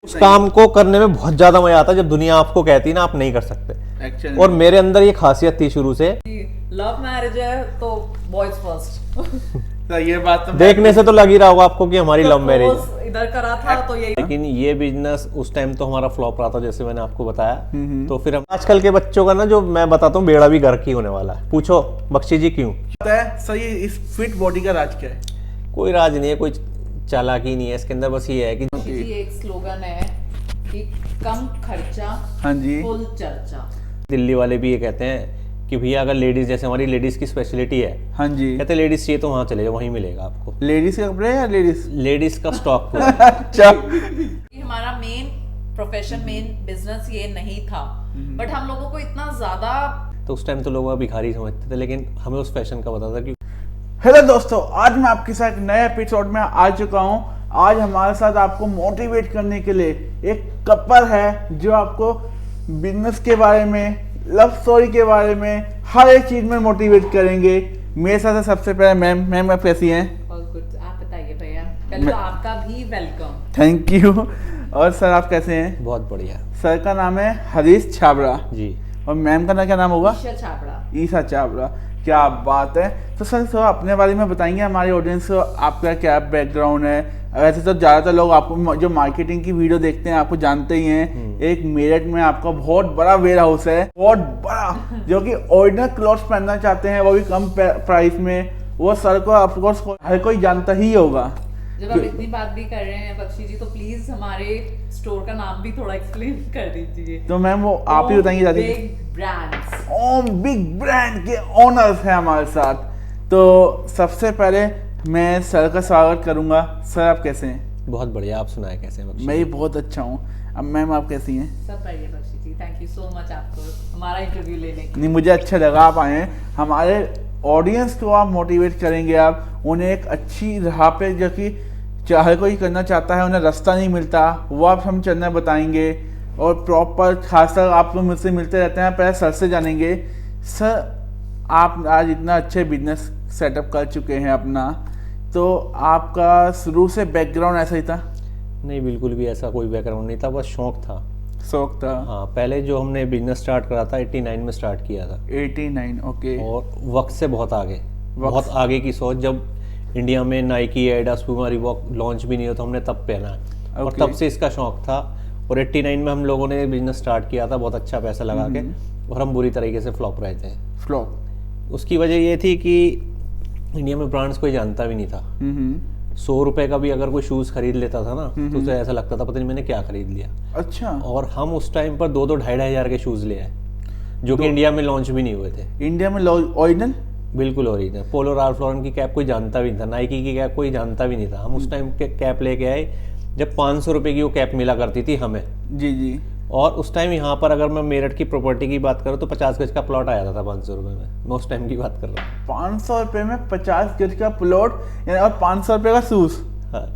उस काम को करने में बहुत ज्यादा मजा आता है जब दुनिया आपको कहती है ना आप नहीं कर सकते। और मेरे अंदर ये खासियत थी शुरू से। लव मैरिज है तो बॉयज फर्स्ट। तो ये बात तो देखने से तो लग ही रहा होगा आपको कि हमारी लव मैरिज इधर करा था तो यही। लेकिन ये बिजनेस उस टाइम तो हमारा फ्लॉप रहा था जैसे मैंने आपको बताया। तो फिर हम आजकल के बच्चों का ना जो मैं बताता हूँ बेड़ा भी घर की होने वाला है। पूछो बख्शी जी क्यों? सर ये इस फिट बॉडी का राज क्या है? कोई राज नहीं है, कोई चालाकी नहीं है इसके अंदर। बस ये है कि जी एक स्लोगन है कि कम खर्चा हाँ जी फुल चर्चा। दिल्ली वाले भी ये कहते हैं कि भैया अगर लेडीज, जैसे हमारी लेडीज की स्पेशलिटी है, हाँ जी, कहते हैं लेडीज चाहिए तो वहाँ चले जाओ, वहीं मिलेगा आपको। लेडीज के कपड़े या लेडीज का स्टॉक पूरा। अच्छा हमारा मेन प्रोफेशन मेन बिजनेस ये नहीं था, बट हम लोगों को इतना ज्यादा तो उस टाइम तो लोग भिखारी समझते थे, लेकिन हमें उस फैशन का पता था कि हेलो दोस्तों, आज मैं आपके साथ एक नए एपिसोड में आ चुका हूं। आज हमारे साथ आपको मोटिवेट करने के लिए एक कपल है जो आपको बिजनेस के बारे में, लव स्टोरी के बारे में, हर एक चीज में मोटिवेट करेंगे। मेरे साथ है सबसे पहले मैम आप कैसी हैं? और कुछ आप बताइए भैया। पहले तो आपका भी वेलकम। Thank you. और सर आप कैसे हैं? बहुत बढ़िया। सर का नाम है हरीश छाबड़ा जी। और मैम का क्या नाम होगा? ईशा छाबड़ा। ईशा छाबड़ा। क्या बात है। तो सर अपने बारे में बताएंगे हमारी ऑडियंस को, आपका क्या बैकग्राउंड है? वैसे तो ज़्यादातर लोग आपको जो मार्केटिंग की वीडियो देखते हैं आपको जानते ही हैं। एक मेरठ में आपका बहुत बड़ा वेयर हाउस है, बहुत बड़ा, जो कि ओरिजिनल क्लॉथ्स पहनना चाहते हैं वो भी कम प्राइस में। वो सर को ऑफकोर्स हर कोई जानता ही होगा। जब आप इतनी बात भी कर रहे हैं बख्शी जी, तो प्लीज हमारे स्टोर का नाम भी थोड़ा एक्सप्लेन कर दीजिए। तो मैम वो आप ही बताएंगे ज़्यादा। Big brands. Om big brand के ओनर्स हैं हमारे साथ। तो सबसे पहले मैं सर का स्वागत करूंगा। सर आप कैसे हैं? बहुत बढ़िया। आप सुनाए कैसे हैं? मैं भी बहुत अच्छा हूँ। अब मैम आप कैसी हैं? सब बढ़िया बख्शी जी, थैंक यू सो मच आपको हमारा इंटरव्यू लेने के लिए। नहीं, मुझे अच्छा लगा आप आए हैं। हमारे ऑडियंस को आप मोटिवेट करेंगे, आप उन्हें एक अच्छी राह पे, जो कि हर कोई करना चाहता है, उन्हें रास्ता नहीं मिलता, वो आप हम चलना बताएंगे। और प्रॉपर खासकर आप लोग मुझसे मिलते रहते हैं, पहले सर से जानेंगे। सर आप आज इतना अच्छे बिजनेस सेटअप कर चुके हैं अपना, तो आपका शुरू से बैकग्राउंड ऐसा ही था? नहीं, बिल्कुल भी ऐसा कोई बैकग्राउंड नहीं था, बस शौक था। शौक था। हाँ, पहले जो हमने बिजनेस स्टार्ट करा था 89 में स्टार्ट किया था। 89 ओके। और वक्त से बहुत आगे, बहुत आगे की सोच। जब इंडिया में Nike, Adidas, Puma, Reebok launch भी नहीं हुआ तो हमने तब पहना। और तब से इसका शौक था। और 89 में हम लोगों ने बिजनेस स्टार्ट किया था बहुत अच्छा पैसा लगा के, और हम बुरी तरीके से फ्लॉप रहे थे। फ्लॉप उसकी वजह ये थी कि इंडिया में ब्रांड्स कोई जानता भी नहीं था। 100 रुपए का भी अगर कोई शूज खरीद लेता था ना तो उसे ऐसा लगता था पता नहीं मैंने क्या खरीद लिया। अच्छा। और हम उस टाइम पर 2-2 ढाई हजार के शूज ले आए, जो कि इंडिया में लॉन्च भी नहीं हुए थे। इंडिया में ओरिजिनल? बिल्कुल ओरिजिनल। पोलो राल्फ लॉरेन की कैप कोई जानता भी नहीं था, नाइकी की कैप कोई जानता भी नहीं था। हम उस टाइम के कैप लेके आए जब 500 रुपए की वो कैप मिला करती थी हमें। जी जी। और उस टाइम यहाँ पर अगर मैं मेरठ की प्रॉपर्टी की बात करूँ तो 50 गज का प्लॉट आया था 500 रुपए में। मैं उस टाइम की बात कर रहा हूँ। 500 रुपए में 50 गज का प्लॉट और 500 रुपए का शूज। हाँ,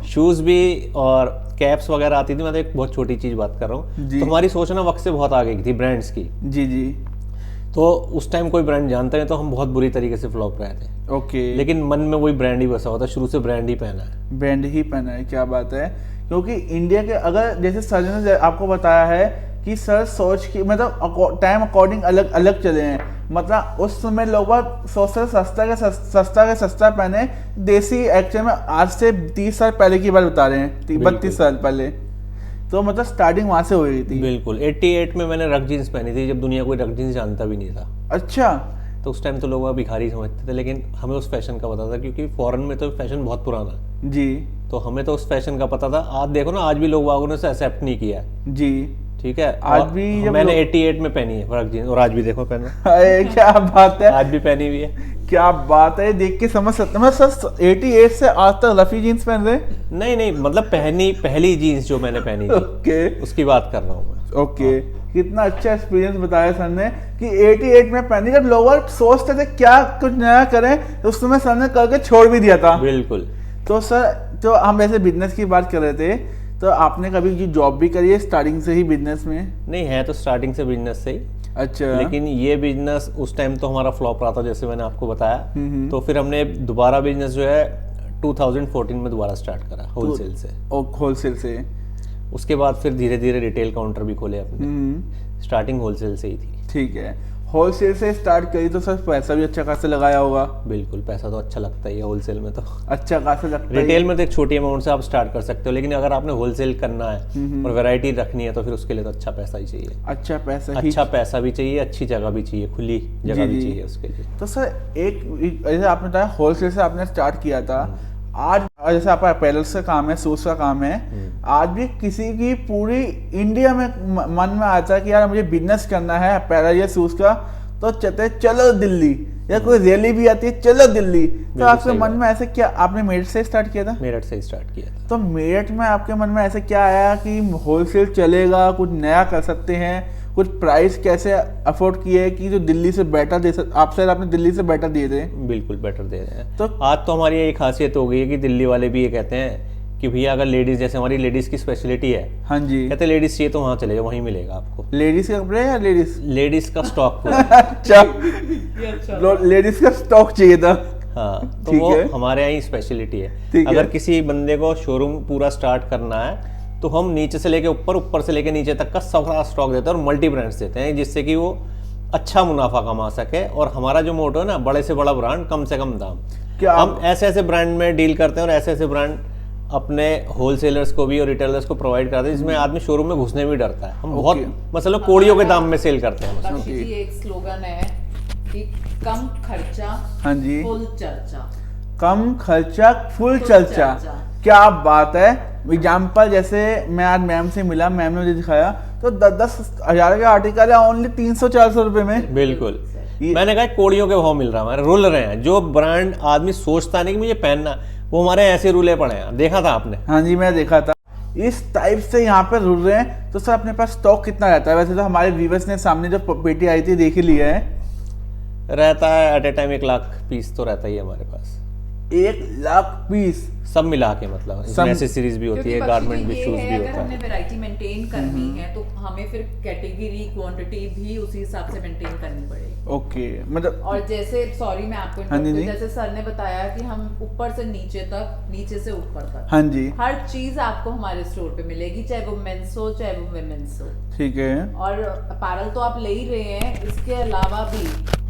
शूज भी और कैप्स वगैरह आती थी। मैं तो एक बहुत छोटी चीज बात कर रहा हूँ। तो हमारी सोच ना वक्त से बहुत आगे की थी ब्रांड्स की। जी जी। तो उस टाइम कोई ब्रांड जानते नहीं तो हम बहुत बुरी तरीके से फ्लॉप रहे थे। ओके। लेकिन मन में वही ब्रांड ही बसा हुआ था, शुरू से ब्रांड ही पहना है। ब्रांड ही पहना है, क्या बात है। क्योंकि इंडिया के, अगर जैसे सर ने आपको बताया है कि सर सोच की मतलब टाइम अकॉर्डिंग अलग अलग चले हैं। मतलब उस समय लोग बात सोचते सस्ता के सस्ता पहने। देसी एक्चुअल में आज से 30 साल पहले की बात बता रहे हैं, 32 साल पहले। तो मतलब स्टार्टिंग वहां से हो गई थी। बिल्कुल। 88 में मैंने रग जीन्स पहनी थी, जब दुनिया कोई रग जीन्स जानता भी नहीं था। अच्छा। तो उस टाइम तो लोग भिखारी समझते थे, लेकिन हमें उस फैशन का पता था, क्योंकि फॉरेन में तो फैशन बहुत पुराना है। जी। तो हमें तो उस फैशन का पता था। आज देखो ना, आज भी लोग वागों ने उसे एक्सेप्ट नहीं किया। जी। ठीक है। आज भी मैंने 88 में पहनी है रग जीन्स, और आज भी देखो पहना। अरे क्या बात है। आज भी पहनी हुई है। क्या बात है, देख के समझ सकते हैं। सर 88 से आज तक रफी जीन्स पहन रहे? नहीं, मतलब पहली जीन्स जो मैंने पहनी थी ओके, उसकी बात कर रहा हूँ मैं। ओके। कितना अच्छा एक्सपीरियंस बताया सर ने कि 88 में पहनी, जब लोग सोचते थे क्या कुछ नया करें, उस समय सर ने करके छोड़ भी दिया था। बिल्कुल। तो सर, तो हम वैसे बिजनेस की बात कर रहे थे, तो आपने कभी जॉब भी करी है स्टार्टिंग से ही बिजनेस में? नहीं, है तो स्टार्टिंग से बिजनेस से ही। अच्छा। लेकिन ये बिजनेस उस टाइम तो हमारा फ्लॉप रहा था जैसे मैंने आपको बताया। तो फिर हमने दोबारा बिजनेस जो है 2014 में दोबारा स्टार्ट करा होलसेल से। होलसेल से। उसके बाद फिर धीरे धीरे रिटेल काउंटर भी खोले अपने। स्टार्टिंग होलसेल से ही थी। ठीक है, होलसेल से स्टार्ट करी तो सर पैसा भी अच्छा खासा लगाया होगा। बिल्कुल, पैसा तो अच्छा लगता ही है होलसेल में तो। अच्छा खासा लगता है। रिटेल में तो एक छोटी अमाउंट से आप स्टार्ट कर सकते हो, लेकिन अगर आपने होलसेल करना है और वैरायटी रखनी है तो फिर उसके लिए तो अच्छा पैसा ही चाहिए। अच्छा पैसा ही। अच्छा पैसा भी चाहिए, अच्छी जगह भी चाहिए, खुली जगह भी चाहिए उसके लिए। तो सर एक जैसे आपने बताया होलसेल से आपने स्टार्ट किया था, आज जैसे आपका अपैरल्स का काम है, शूज का काम है, आज भी किसी की पूरी इंडिया में मन में आता है कि यार मुझे बिजनेस करना है अपैरल या शूज का, तो चलते चलो दिल्ली, या कोई रैली भी आती है चलो दिल्ली। तो आपके मन में ऐसे क्या, आपने मेरठ से स्टार्ट किया था? मेरठ से स्टार्ट किया था। तो मेरठ में आपके मन में ऐसे क्या आया कि होलसेल चलेगा, कुछ नया कर सकते हैं, कुछ प्राइस कैसे अफोर्ड किए कि जो दिल्ली से बेटर दे आप शायद आपने दिल्ली से बेटर दिए थे? बिल्कुल बेटर दे रहे हैं। तो आज तो हमारी यही खासियत हो गई है कि दिल्ली वाले भी ये कहते हैं कि भैया अगर लेडीज, जैसे हमारी लेडीज की स्पेशलिटी है, हाँ जी, कहते लेडीज चाहिए तो वहाँ चले जाओ, वहीं मिलेगा आपको। लेडीज के कपड़े या लेडीज का स्टॉक पूरा। अच्छा, लेडीज का स्टॉक चाहिए था। हाँ, तो ठीक वो है। हमारे यहाँ ही स्पेशलिटी है। ठीक है। अगर किसी बंदे को शोरूम पूरा स्टार्ट करना है तो हम नीचे से लेके ऊपर, ऊपर से लेके नीचे तक का सारा स्टॉक देते हैं और मल्टी ब्रांड्स देते हैं, जिससे कि वो अच्छा मुनाफा कमा सके। और हमारा जो मोटो है ना, बड़े से बड़ा ब्रांड कम से कम दाम। क्या हम ऐसे ऐसे ब्रांड में डील करते हैं और ऐसे ऐसे ब्रांड अपने होलसेलर्स को भी और रिटेलर्स को प्रोवाइड करते हैं, जिसमें आदमी शोरूम में घुसने में डरता है। हम बहुत मतलब कोड़ियों के दाम में सेल करते हैं। बख्शी जी एक स्लोगन है कि कम खर्चा, हाँ जी, फुल चर्चा। कम खर्चा फुल चर्चा। क्या बात है। एग्जाम्पल जैसे मैं आज मैम से मिला, मैम ने मुझे दिखाया तो 10,000 का आर्टिकल है ओनली 300-400 रुपए में। बिल्कुल, मैंने कहा कोड़ियों के भाव मिल रहा है, हमारे रुल रहे हैं। जो ब्रांड आदमी सोचता नहीं कि मुझे पहनना, वो हमारे ऐसे रूले पड़े हैं। देखा था आपने? हाँ जी, मैं देखा था। इस टाइप से यहाँ पे रुल रहे हैं। तो सर अपने पास स्टॉक कितना रहता है? वैसे तो हमारे व्यूवर्स ने सामने जो पेटी आई थी देख ही लिया है। रहता है at a time 1 lakh piece तो रहता ही है हमारे पास। 1 लाख पीस सब मिला के, मतलब इसमें एसेसरीज भी होती है, गारमेंट भी, शूज भी अगर होता हमने है। वैरायटी मेंटेन करनी है तो हमें फिर कैटेगरी क्वांटिटी भी उसी हिसाब से मेंटेन करनी पड़ेगी। ओके, मतलब और जैसे सॉरी मैं आपको हाँ जी, जैसे सर ने बताया कि हम ऊपर से नीचे तक, नीचे से ऊपर तक, हाँ जी, हर चीज आपको हमारे स्टोर पे मिलेगी, चाहे वो मेंस हो चाहे वो वुमेन्स हो। ठीक है। और अपैरल तो आप ले ही रहे हैं, इसके अलावा भी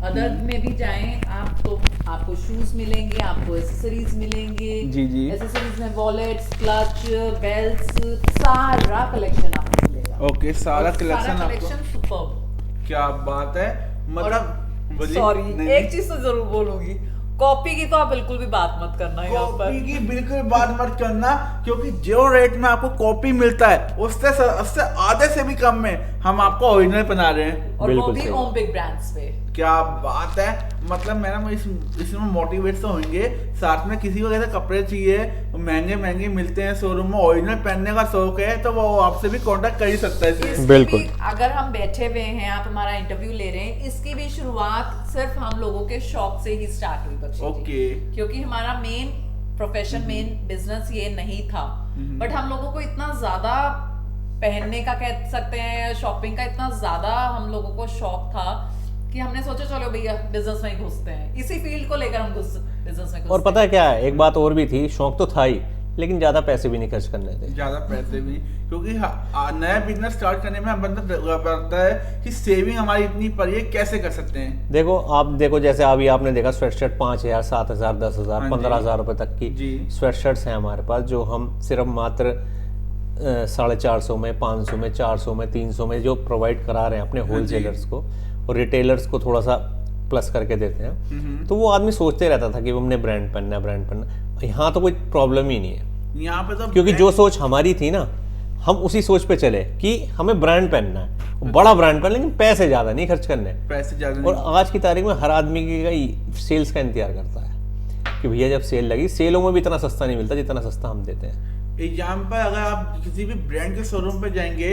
अदर में भी जाएं आप तो आपको शूज मिलेंगे, आपको एक्सेसरीज मिलेंगे। जी जी। एक्सेसरीज में वॉलेट्स, क्लच, बेल्ट्स, सारा कलेक्शन आपको मिलेगा। ओके, सारा और कलेक्शन सारा आपको। Collection superb. क्या बात है। मतलब सॉरी एक चीज तो जरूर बोलूंगी, कॉपी की तो आप बिल्कुल भी बात मत करना यहाँ पर। कॉपी की बिल्कुल बात मत करना, क्योंकि जो रेट में आपको कॉपी मिलता है उससे आधे से भी कम में हम आपको ओरिजिनल बना रहे हैं। और वो भी ओम बिग ब्रांड्स पे। क्या बात है। मतलब मैडम इसमें मोटिवेट तो होंगे, साथ में किसी को कैसे कपड़े चाहिए, महंगे महंगे मिलते हैं शोरूम में, ओरिजिनल पहनने का शौक है तो वो आपसे भी कांटेक्ट कर ही सकता है इसमें। बिल्कुल। अगर हम बैठे हुए हैं, आप हमारा इंटरव्यू ले रहे हैं, इसकी भी शुरुआत सिर्फ हम लोगों के शौक से ही स्टार्ट हुई बख्शी जी। ओके। क्योंकि हमारा मेन प्रोफेशन, मेन बिजनेस ये नहीं था, बट हम लोगों को इतना ज्यादा पहनने का कह सकते हैं, शॉपिंग का इतना ज्यादा हम लोगों को शौक था कि हमने सोचा चलो भैया बिजनेस में ही घुसते हैं। इसी फील्ड को लेकर हम बिजनेस में घुसते। और पता है क्या है, एक बात और भी थी, शौक तो था ही, लेकिन ज्यादा पैसे भी नहीं खर्च करने थे। ज्यादा पैसे भी, क्योंकि नया बिजनेस स्टार्ट करने में बंदा पड़ता है कि सेविंग हमारी इतनी पड़ी है, कैसे कर सकते हैं। देखो आप देखो, जैसे अभी आपने देखा स्वेटशर्ट 5,000, 7,000, 10,000, हाँ 15,000 रुपए तक की जी। स्वेटशर्ट्स हैं हमारे पास, जो हम सिर्फ मात्र 450 में, 500 में, 400 में, 300 में जो प्रोवाइड करा रहे हैं अपने होलसेलर्स को, और रिटेलर्स को थोड़ा सा प्लस करके देते हैं। तो वो आदमी सोचते रहता था कि वो हमने ब्रांड पहनना। यहाँ तो कोई प्रॉब्लम ही नहीं है यहाँ पे तो क्योंकि जो सोच हमारी थी ना, हम उसी सोच पे चले कि हमें ब्रांड पहनना है, बड़ा ब्रांड पहन, लेकिन पैसे ज्यादा नहीं खर्च करने। पैसे ज्यादा और आज की तारीख में हर आदमी की सेल्स का इंतजार करता है कि भैया जब सेल लगी, सेलों में भी इतना सस्ता नहीं मिलता जितना सस्ता हम देते हैं। एग्जाम्पल, अगर आप किसी भी ब्रांड के शोरूम पे जाएंगे,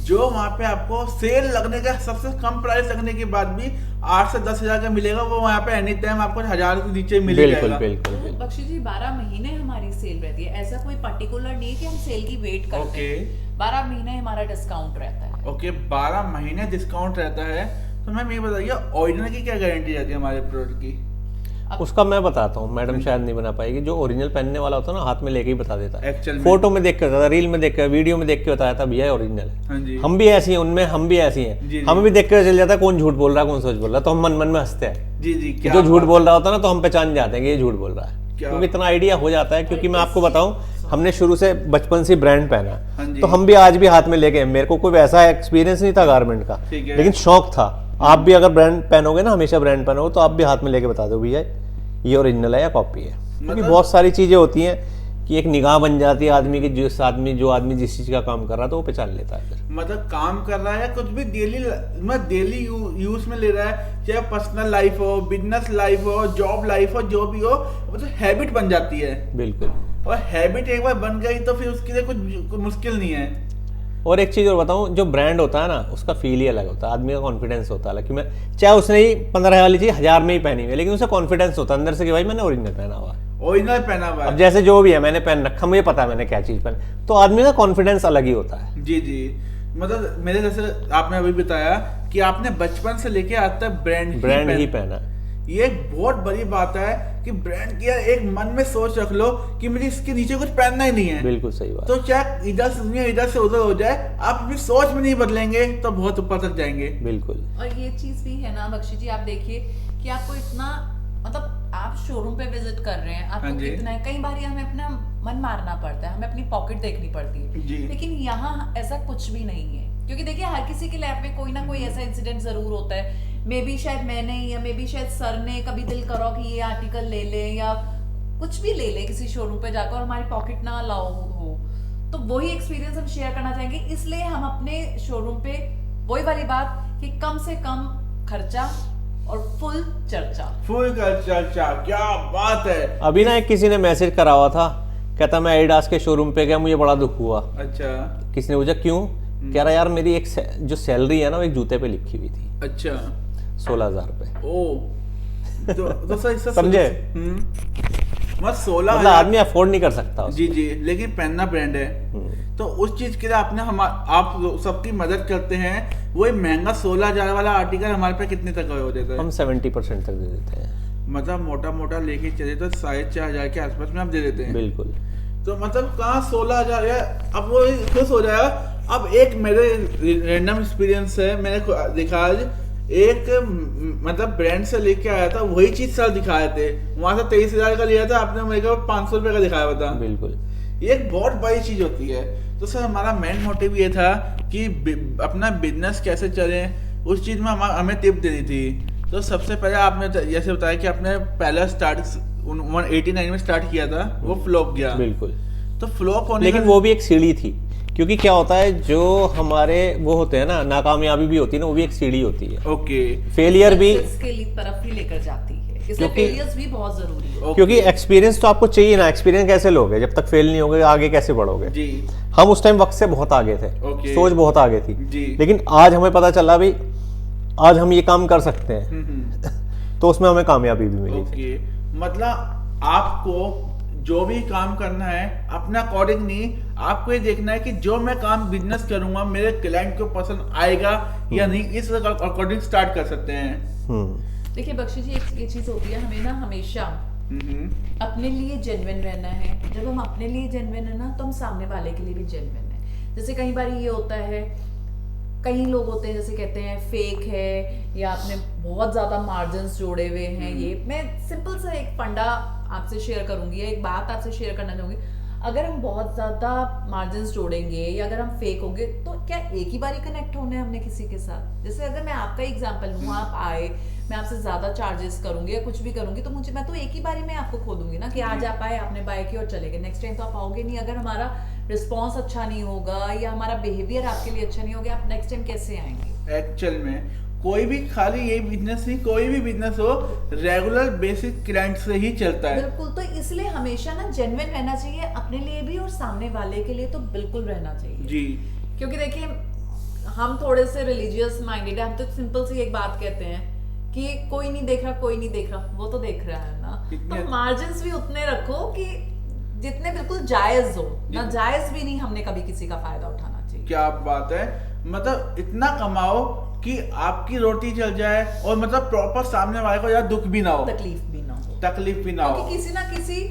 जो वहाँ पे आपको सेल लगने का सबसे कम प्राइस लगने के बाद भी 8 से 10,000 का मिलेगा, वो वहाँ पे एनी टाइम आपको 1,000 से नीचे मिल जाएगा। बिल्कुल बिल्कुल। बख्शी जी 12 महीने हमारी सेल रहती है, ऐसा कोई पर्टिकुलर नहीं है कि हम सेल की वेट करते हैं। 12 महीने हमारा डिस्काउंट रहता है। ओके, 12 महीने डिस्काउंट रहता है। तो मैम ये बताइए, ओरिजिनल की क्या गारंटी रहती है हमारे प्रोडक्ट की? उसका मैं बताता हूँ, मैडम शायद नहीं बना पाएगी। जो ओरिजिनल पहनने वाला होता है ना, हाथ में लेके ही बता देता है, एक्चुअल में फोटो में देख के बताता, रील में देख के, वीडियो में देख के बताया था भैया ओरिजिनल है। हाँ जी हम भी ऐसी हैं उनमें, हम भी ऐसी जी, हैं, जी। हमें भी देख कर चल जाता है कौन झूठ बोल रहा है कौन सच बोल रहा है, तो हम मन मन में हंसते हैं। जी जी जो झूठ बोल रहा होता है ना तो हम पहचान जाते हैं कि ये झूठ बोल रहा है, क्या? क्योंकि इतना आइडिया हो जाता है। क्योंकि मैं आपको बताऊं, हमने शुरू से बचपन से ब्रांड हाँ पहना, जी। तो हम भी आज भी हाथ में लेके, मेरे को कोई वैसा एक्सपीरियंस नहीं था गारमेंट का, ठीक है। लेकिन शौक था। आप भी अगर ब्रांड पहनोगे ना, हमेशा ब्रांड पहनोगे, तो आप भी हाथ में लेके बता दो भैया ये ओरिजिनल है या कॉपी है। क्योंकि बहुत सारी चीजें होती हैं कि एक निगाह बन जाती है आदमी की, जो आदमी जिस चीज का काम कर रहा है तो वो पहचान लेता है फिर। मतलब काम कर रहा है कुछ भी डेली यूज में ले रहा है, चाहे पर्सनल लाइफ हो, बिजनेस लाइफ हो, जॉब लाइफ हो, जो भी हो, मतलब हैबिट बन जाती है। बिल्कुल। और हैबिट एक बार बन गई तो फिर उसके लिए कुछ मुश्किल नहीं है। और एक चीज और बताऊं, जो ब्रांड होता है ना उसका फील ही अलग होता है, आदमी का कॉन्फिडेंस होता है। कि मैं चाहे उसने ही 15 वाली चीज 1000 में ही पहनी हुई है, लेकिन उसे कॉन्फिडेंस होता है अंदर से कि भाई मैंने ओरिजिनल पहना हुआ। ओरिजिनल पहना हुआ अब है। जैसे जो भी है मैंने पहन रखा, मुझे पता है मैंने क्या चीज पहनी, तो आदमी का कॉन्फिडेंस अलग ही होता है। जी जी, मतलब मेरे जैसे आपने अभी बताया कि आपने बचपन से लेके आज तक ब्रांड ही पहना। ये एक बहुत बड़ी बात है कि ब्रांड की यार एक मन में सोच रख लो कि मुझे इसके नीचे कुछ पहनना ही नहीं है। बिल्कुल सही बात। तो चाहे इधर से उधर हो जाए, आप अपनी सोच में नहीं बदलेंगे तो बहुत ऊपर तक जाएंगे। बिल्कुल। और ये चीज भी है ना बख्शी जी, आप देखिए कि आपको इतना, मतलब आप शोरूम पे विजिट कर रहे हैं, हाँ आपको जी। कितना है, कई बार हमें अपना मन मारना पड़ता है, हमें अपनी पॉकेट देखनी पड़ती जी। है, लेकिन यहाँ ऐसा कुछ भी नहीं है। क्योंकि देखिए हर किसी की लाइफ में कोई ना कोई ऐसा इंसिडेंट जरूर होता है, मे बी शायद मैंने या मे बी शायद सर ने कभी दिल करो कि ये आर्टिकल ले ले या कुछ भी ले ले किसी शोरूम पे जाकर, और हमारी पॉकेट ना अलाउ हो, तो वही एक्सपीरियंस हम शेयर करना चाहेंगे। इसलिए हम अपने शोरूम पे वही वाली बात कि कम से कम खर्चा और फुल चर्चा। फुल चर्चा, क्या बात है। अभी ना एक किसी ने मैसेज करा हुआ था, कहता मैं एडिडास के शोरूम पे गया, मुझे बड़ा दुख हुआ। अच्छा किसी ने पूछा क्यों, कह रहा यार मेरी एक जो सैलरी है ना वो एक जूते पे लिखी हुई थी, अच्छा 16,000 रुपए। ओ तो सर इससे समझे? मतलब 16 मतलब आदमी अफोर्ड नहीं कर सकता जी जी, लेकिन पहनना ब्रांड है, तो उस चीज के लिए आप सबकी मदद करते हैं। वही महंगा 16,000 वाला आर्टिकल हमारे पे कितने तक हो जाता है? हम 70% तक दे देते हैं। मतलब मोटा लेके चले तो 4,500 के आसपास में आप दे देते हैं। बिल्कुल। तो मतलब कहाँ 16,000 है, अब वो खुश हो जाएगा। अब एक मेरे रैंडम एक्सपीरियंस है, मैंने देखा आज एक मतलब ब्रांड से लेके आया था, वही चीज सर दिखाए थे, वहां से 23,000 का लिया था, आपने मेरे को 500 रुपए का दिखाया हुआ था। बिल्कुल। ये एक बहुत बड़ी चीज होती है। तो सर हमारा मेन मोटिव ये था कि अपना बिजनेस कैसे चले, उस चीज में हमें टिप देनी थी। तो सबसे पहले आपने जैसे बताया कि आपने पहला स्टार्ट 189 में स्टार्ट किया था, वो फ्लॉप गया। बिल्कुल। तो फ्लॉप होने लेकिन वो भी एक सीढ़ी थी, क्योंकि क्या होता है जो हमारे वो होते हैं ना, नाकामयाबी भी होती है ना, वो भी एक सीढ़ी होती है। ओके। फेलियर भी, इसके तरफ ही लेकर जाती है, इसलिए क्योंकि- फेलियर्स भी बहुत जरूरी है। क्योंकि एक्सपीरियंस तो आपको चाहिए ना, एक्सपीरियंस कैसे लोगे जब तक फेल नहीं होगे, आगे कैसे बढ़ोगे। जी हम उस टाइम वक्त से बहुत आगे थे, ओके। सोच बहुत आगे थी, जी। लेकिन आज हमें पता चला भाई आज हम ये काम कर सकते हैं, तो उसमें हमें कामयाबी भी मिली। ओके, मतलब आपको जो भी काम करना है अपना अकॉर्डिंग नहीं, आपको ये देखना है कि जो मैं काम बिजनेस करूंगा मेरे क्लाइंट को पसंद आएगा या नहीं, इस अकॉर्डिंग स्टार्ट कर सकते हैं। देखिए बख्शी जी, एक ये चीज होती है, हमें ना हमेशा अपने लिए जेन्युइन रहना है। जब हम अपने लिए जेन्युइन है ना, तो हम सामने वाले के लिए भी जेन्युइन है। जैसे कई बार ये होता है, कई लोग होते हैं जैसे कहते हैं फेक है या आपने बहुत ज्यादा मार्जिन्स जोड़े हुए हैं। ये मैं सिंपल सा एक फंडा आपसे शेयर करूंगी, एक बात आपसे शेयर करना चाहूंगी। अगर हम बहुत ज्यादा मार्जिन्स जोड़ेंगे या अगर हम फेक होंगे, तो क्या एक ही बारी कनेक्ट होना है हमने किसी के साथ? जैसे अगर मैं आपका एग्जांपल लूँ, आप आए, मैं आपसे ज्यादा चार्जेस करूंगी या कुछ भी करूंगी, तो मैं तो एक ही बारी में आपको खो दूंगी ना कि आज आप आए, आपने बाय की और चले गए, नेक्स्ट टाइम तो आप आओगे नहीं। अगर हमारा रिस्पॉन्स अच्छा नहीं होगा या हमारा बिहेवियर आपके लिए अच्छा नहीं होगा, आप नेक्स्ट टाइम कैसे आएंगे? एक्चुअल में कोई भी, खाली ये बिजनेस नहीं, कोई भी बिजनेस हो रेगुलर बेसिक क्लाइंट से ही चलता है। बिल्कुल। तो इसलिए हमेशा ना जेन्युइन रहना चाहिए, अपने लिए भी और सामने वाले के लिए तो बिल्कुल रहना चाहिए जी। क्योंकि देखिए हम थोड़े से रिलीजियस माइंडेड है, हम तो सिंपल सी एक बात कहते हैं कि कोई नहीं देख रहा, कोई नहीं देख रहा, वो तो देख रहा है ना। तो मार्जिन्स भी उतने रखो कि जितने बिल्कुल जायज हो, ना जायज भी नहीं हमने कभी किसी का फायदा उठाना चाहिए। क्या बात है, मतलब इतना कमाओ कि आपकी रोटी चल जाए और मतलब प्रॉपर सामने वाले को यार दुख भी ना हो, तकलीफ भी ना हो। तकलीफ भी ना हो। क्योंकि किसी ना किसी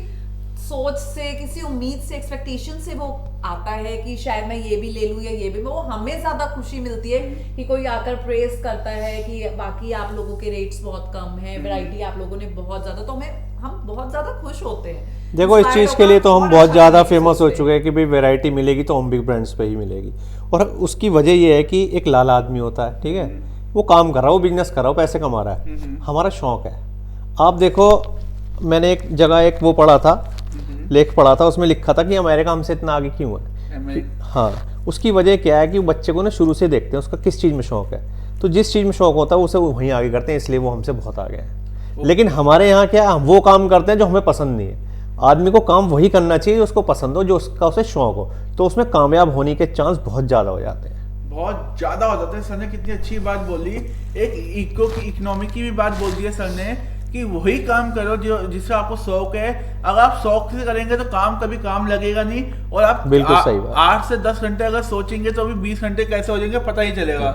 सोच से, किसी उम्मीद से, एक्सपेक्टेशन से वो आता है कि शायद मैं ये भी ले लूं या ये भी, वो हमें ज्यादा खुशी मिलती है कि कोई आकर प्रेज करता है कि बाकी आप लोगों के रेट्स बहुत कम है, वैरायटी आप लोगों ने बहुत ज्यादा, तो हम बहुत ज्यादा खुश होते हैं। देखो इस चीज़ के लिए तो हम बहुत ज़्यादा फेमस हो चुके हैं कि भाई वैरायटी मिलेगी तो हम बिग ब्रांड्स पे ही मिलेगी। और उसकी वजह ये है कि एक लाल आदमी होता है, ठीक है, वो काम कर रहा है, वो बिजनेस कर रहा है, पैसे कमा रहा है, हमारा शौक है। आप देखो मैंने एक जगह एक वो पढ़ा था, लेख पढ़ा था, उसमें लिखा था कि अमेरिका हमसे इतना आगे क्यों है। हाँ, उसकी वजह क्या है कि बच्चे को ना शुरू से देखते हैं उसका किस चीज़ में शौक है, तो जिस चीज़ में शौक होता है उसे वो वहीं आगे करते हैं, इसलिए वो हमसे बहुत आगे हैं। लेकिन हमारे यहाँ क्या, हम वो काम करते हैं जो हमें पसंद नहीं है। आदमी को काम वही करना चाहिए जो उसको पसंद हो, जो उसका उसे शौक हो, तो उसमें कामयाब होने के चांस बहुत ज़्यादा हो जाते हैं, बहुत ज्यादा हो जाते हैं। सर ने कितनी अच्छी बात बोली, एक इकोनॉमी की भी बात बोल दी है सर ने कि वही काम करो जो जिससे आपको शौक है। अगर आप शौक से करेंगे तो काम कभी काम लगेगा नहीं, और आप बिल्कुल सही बात। 8 से 10 घंटे अगर सोचेंगे तो अभी 20 घंटे कैसे हो जाएंगे पता ही चलेगा।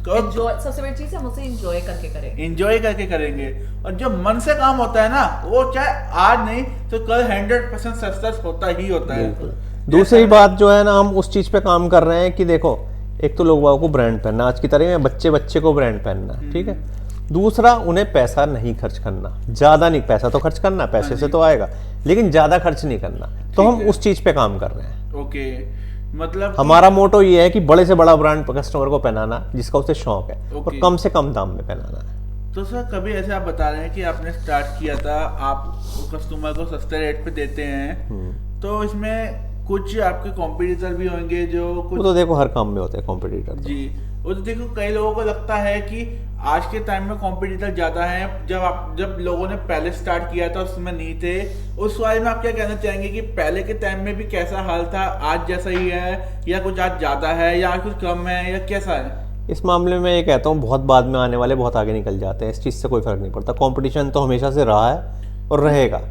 एंजॉय सबसे बड़ी चीज है, हम उसे एंजॉय करके करें, एंजॉय करके करेंगे, और जो मन से काम होता है ना वो चाहे आज नहीं तो कल 100% सक्सेस होता ही होता है। दूसरी बात जो है ना, हम उस चीज़ पे काम कर रहे हैं कि देखो एक तो लोगों को ब्रांड पहनना, आज की तारीख में बच्चे को ब्रांड पहनना, ठीक है। दूसरा, उन्हें पैसा नहीं खर्च करना, ज़्यादा नहीं, पैसा तो खर्च करना, पैसे से तो आएगा, लेकिन ज़्यादा खर्च नहीं करना, तो हम उस चीज़ पे काम कर रहे हैं। ओके, मतलब हमारा मोटो ये है कि बड़े से बड़ा ब्रांड कस्टमर को पहनाना जिसका उसे शौक है, और कम से कम दाम में पहनाना है। तो सर कभी ऐसे आप बता रहे हैं कि आपने स्टार्ट किया था, आप कस्टमर को सस्ते रेट पे देते हैं, तो इसमें कुछ आपके कॉम्पिटिटर भी होंगे जो कुछ, वो तो देखो हर काम में होते हैं कॉम्पिटिटर जी, वो तो देखो कई लोगों को लगता है कि आज के टाइम में कॉम्पिटिटर ज्यादा है, जब लोगों ने पहले स्टार्ट किया था उसमें नहीं थे। उस बारे में आप क्या कहना चाहेंगे कि पहले के टाइम में भी कैसा हाल था, आज जैसा ही है, या कुछ आज ज्यादा है, या कुछ कम है, या कैसा है? इस मामले में ये कहता हूँ, बहुत बाद में आने वाले बहुत आगे निकल जाते हैं, इस चीज़ से कोई फर्क नहीं पड़ता। कंपटीशन तो हमेशा से रहा है और रहेगा।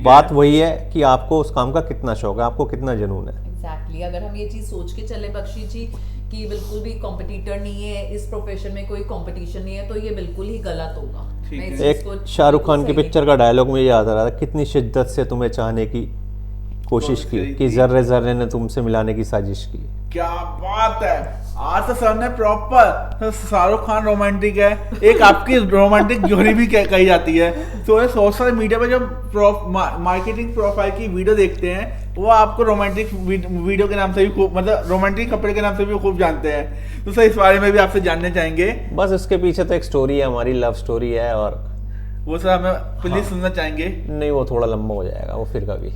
बात वही है कि आपको उस काम का कितना शौक है, आपको कितना जुनून है। एग्जैक्टली, अगर हम ये चीज सोच के चले बख्शी जी कि बिल्कुल भी कंपटीटर नहीं है, इस प्रोफेशन में कोई कंपटीशन नहीं है, तो ये बिल्कुल ही गलत होगा। एक शाहरुख खान की पिक्चर का डायलॉग मुझे याद आ रहा था, कितनी शिद्दत से तुम्हें चाहने की कोशिश की कि जर्रे जर्रे ने तुमसे मिलाने की साजिश की। क्या बात है, आज तो सर ने प्रॉपर, शाहरुख खान रोमांटिक है, एक आपकी रोमांटिक जोड़ी भी कही जाती है। तो सोशल मीडिया पे जब मार्केटिंग प्रोफाइल की वीडियो देखते हैं, वो आपको रोमांटिक वीडियो के नाम से भी खूब, मतलब रोमांटिक कपड़े के नाम से भी खूब जानते हैं। तो सर इस बारे में भी आपसे जानने चाहेंगे। बस उसके पीछे तो एक स्टोरी है, हमारी लव स्टोरी है, और वो सर हमें प्लीज सुनना चाहेंगे। नहीं, वो थोड़ा लंबा हो जाएगा, वो फिर कभी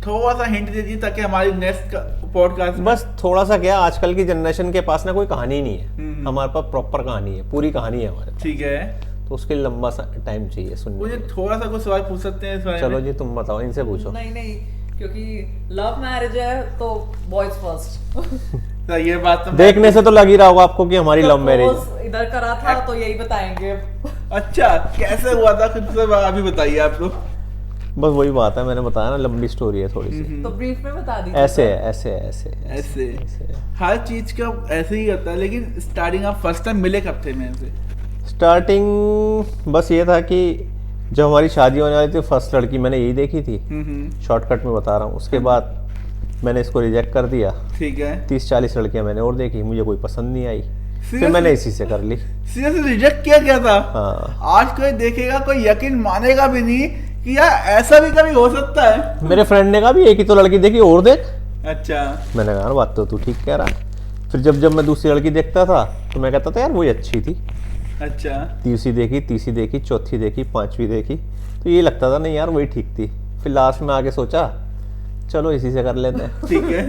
थोड़ा सा हिंट दीजिए ताकि हमारी नेक्स्ट पॉडकास्ट, बस थोड़ा सा क्या, आजकल की जनरेशन के पास ना कोई कहानी नहीं है, हमारे पास प्रॉपर कहानी है, पूरी कहानी है हमारे पास। ठीक है, तो उसके लिए लंबा सा टाइम चाहिए सुनने मुझे के लिए। थोड़ा सा कुछ सवाल पूछ सकते हैं इस बारे चलो में? जी, तुम बताओ, इनसे पूछो। नहीं, क्योंकि लव मैरिज है तो बॉयज फर्स्ट। सर ये बात तो देखने से तो लग ही रहा होगा आपको कि हमारी लव मैरिज इधर करा था, तो यही बताएंगे। अच्छा, कैसे हुआ था खुद से अभी बताइए आप लोग। बस वही बात है, मैंने बताया ना, लंबी स्टोरी है थोड़ी सी। तो ब्रीफ में बता दीजिए। ऐसे हर चीज का ऐसे ही होता है। लेकिन स्टार्टिंग आप फर्स्ट टाइम मिले कब थे मेरे से? स्टार्टिंग बस ये था कि जब हमारी शादी होने वाली थी, फर्स्ट लड़की मैंने यही देखी थी, शॉर्टकट में बता रहा हूँ। उसके बाद मैंने इसको रिजेक्ट कर दिया। ठीक है, 30-40 लड़कियां मैंने और देखी, मुझे कोई पसंद नहीं आई, फिर मैंने इसी से कर ली। सीरियसली रिजेक्ट किया गया था? हाँ। आज कोई देखेगा, कोई यकीन मानेगा भी नहीं कि यार ऐसा भी कभी हो सकता है। मेरे फ्रेंड ने कहा भी एक ही तो लड़की देखी, और देख। अच्छा, मैंने कहा बात तो तू ठीक कह रहा है। फिर जब मैं दूसरी लड़की देखता था तो मैं कहता था यार वही अच्छी थी। अच्छा, तीसरी देखी, चौथी देखी, 5वीं देखी, तो ये लगता था नहीं यार वही ठीक थी। फिर लास्ट में आके सोचा चलो इसी से कर लेते हैं। ठीक है।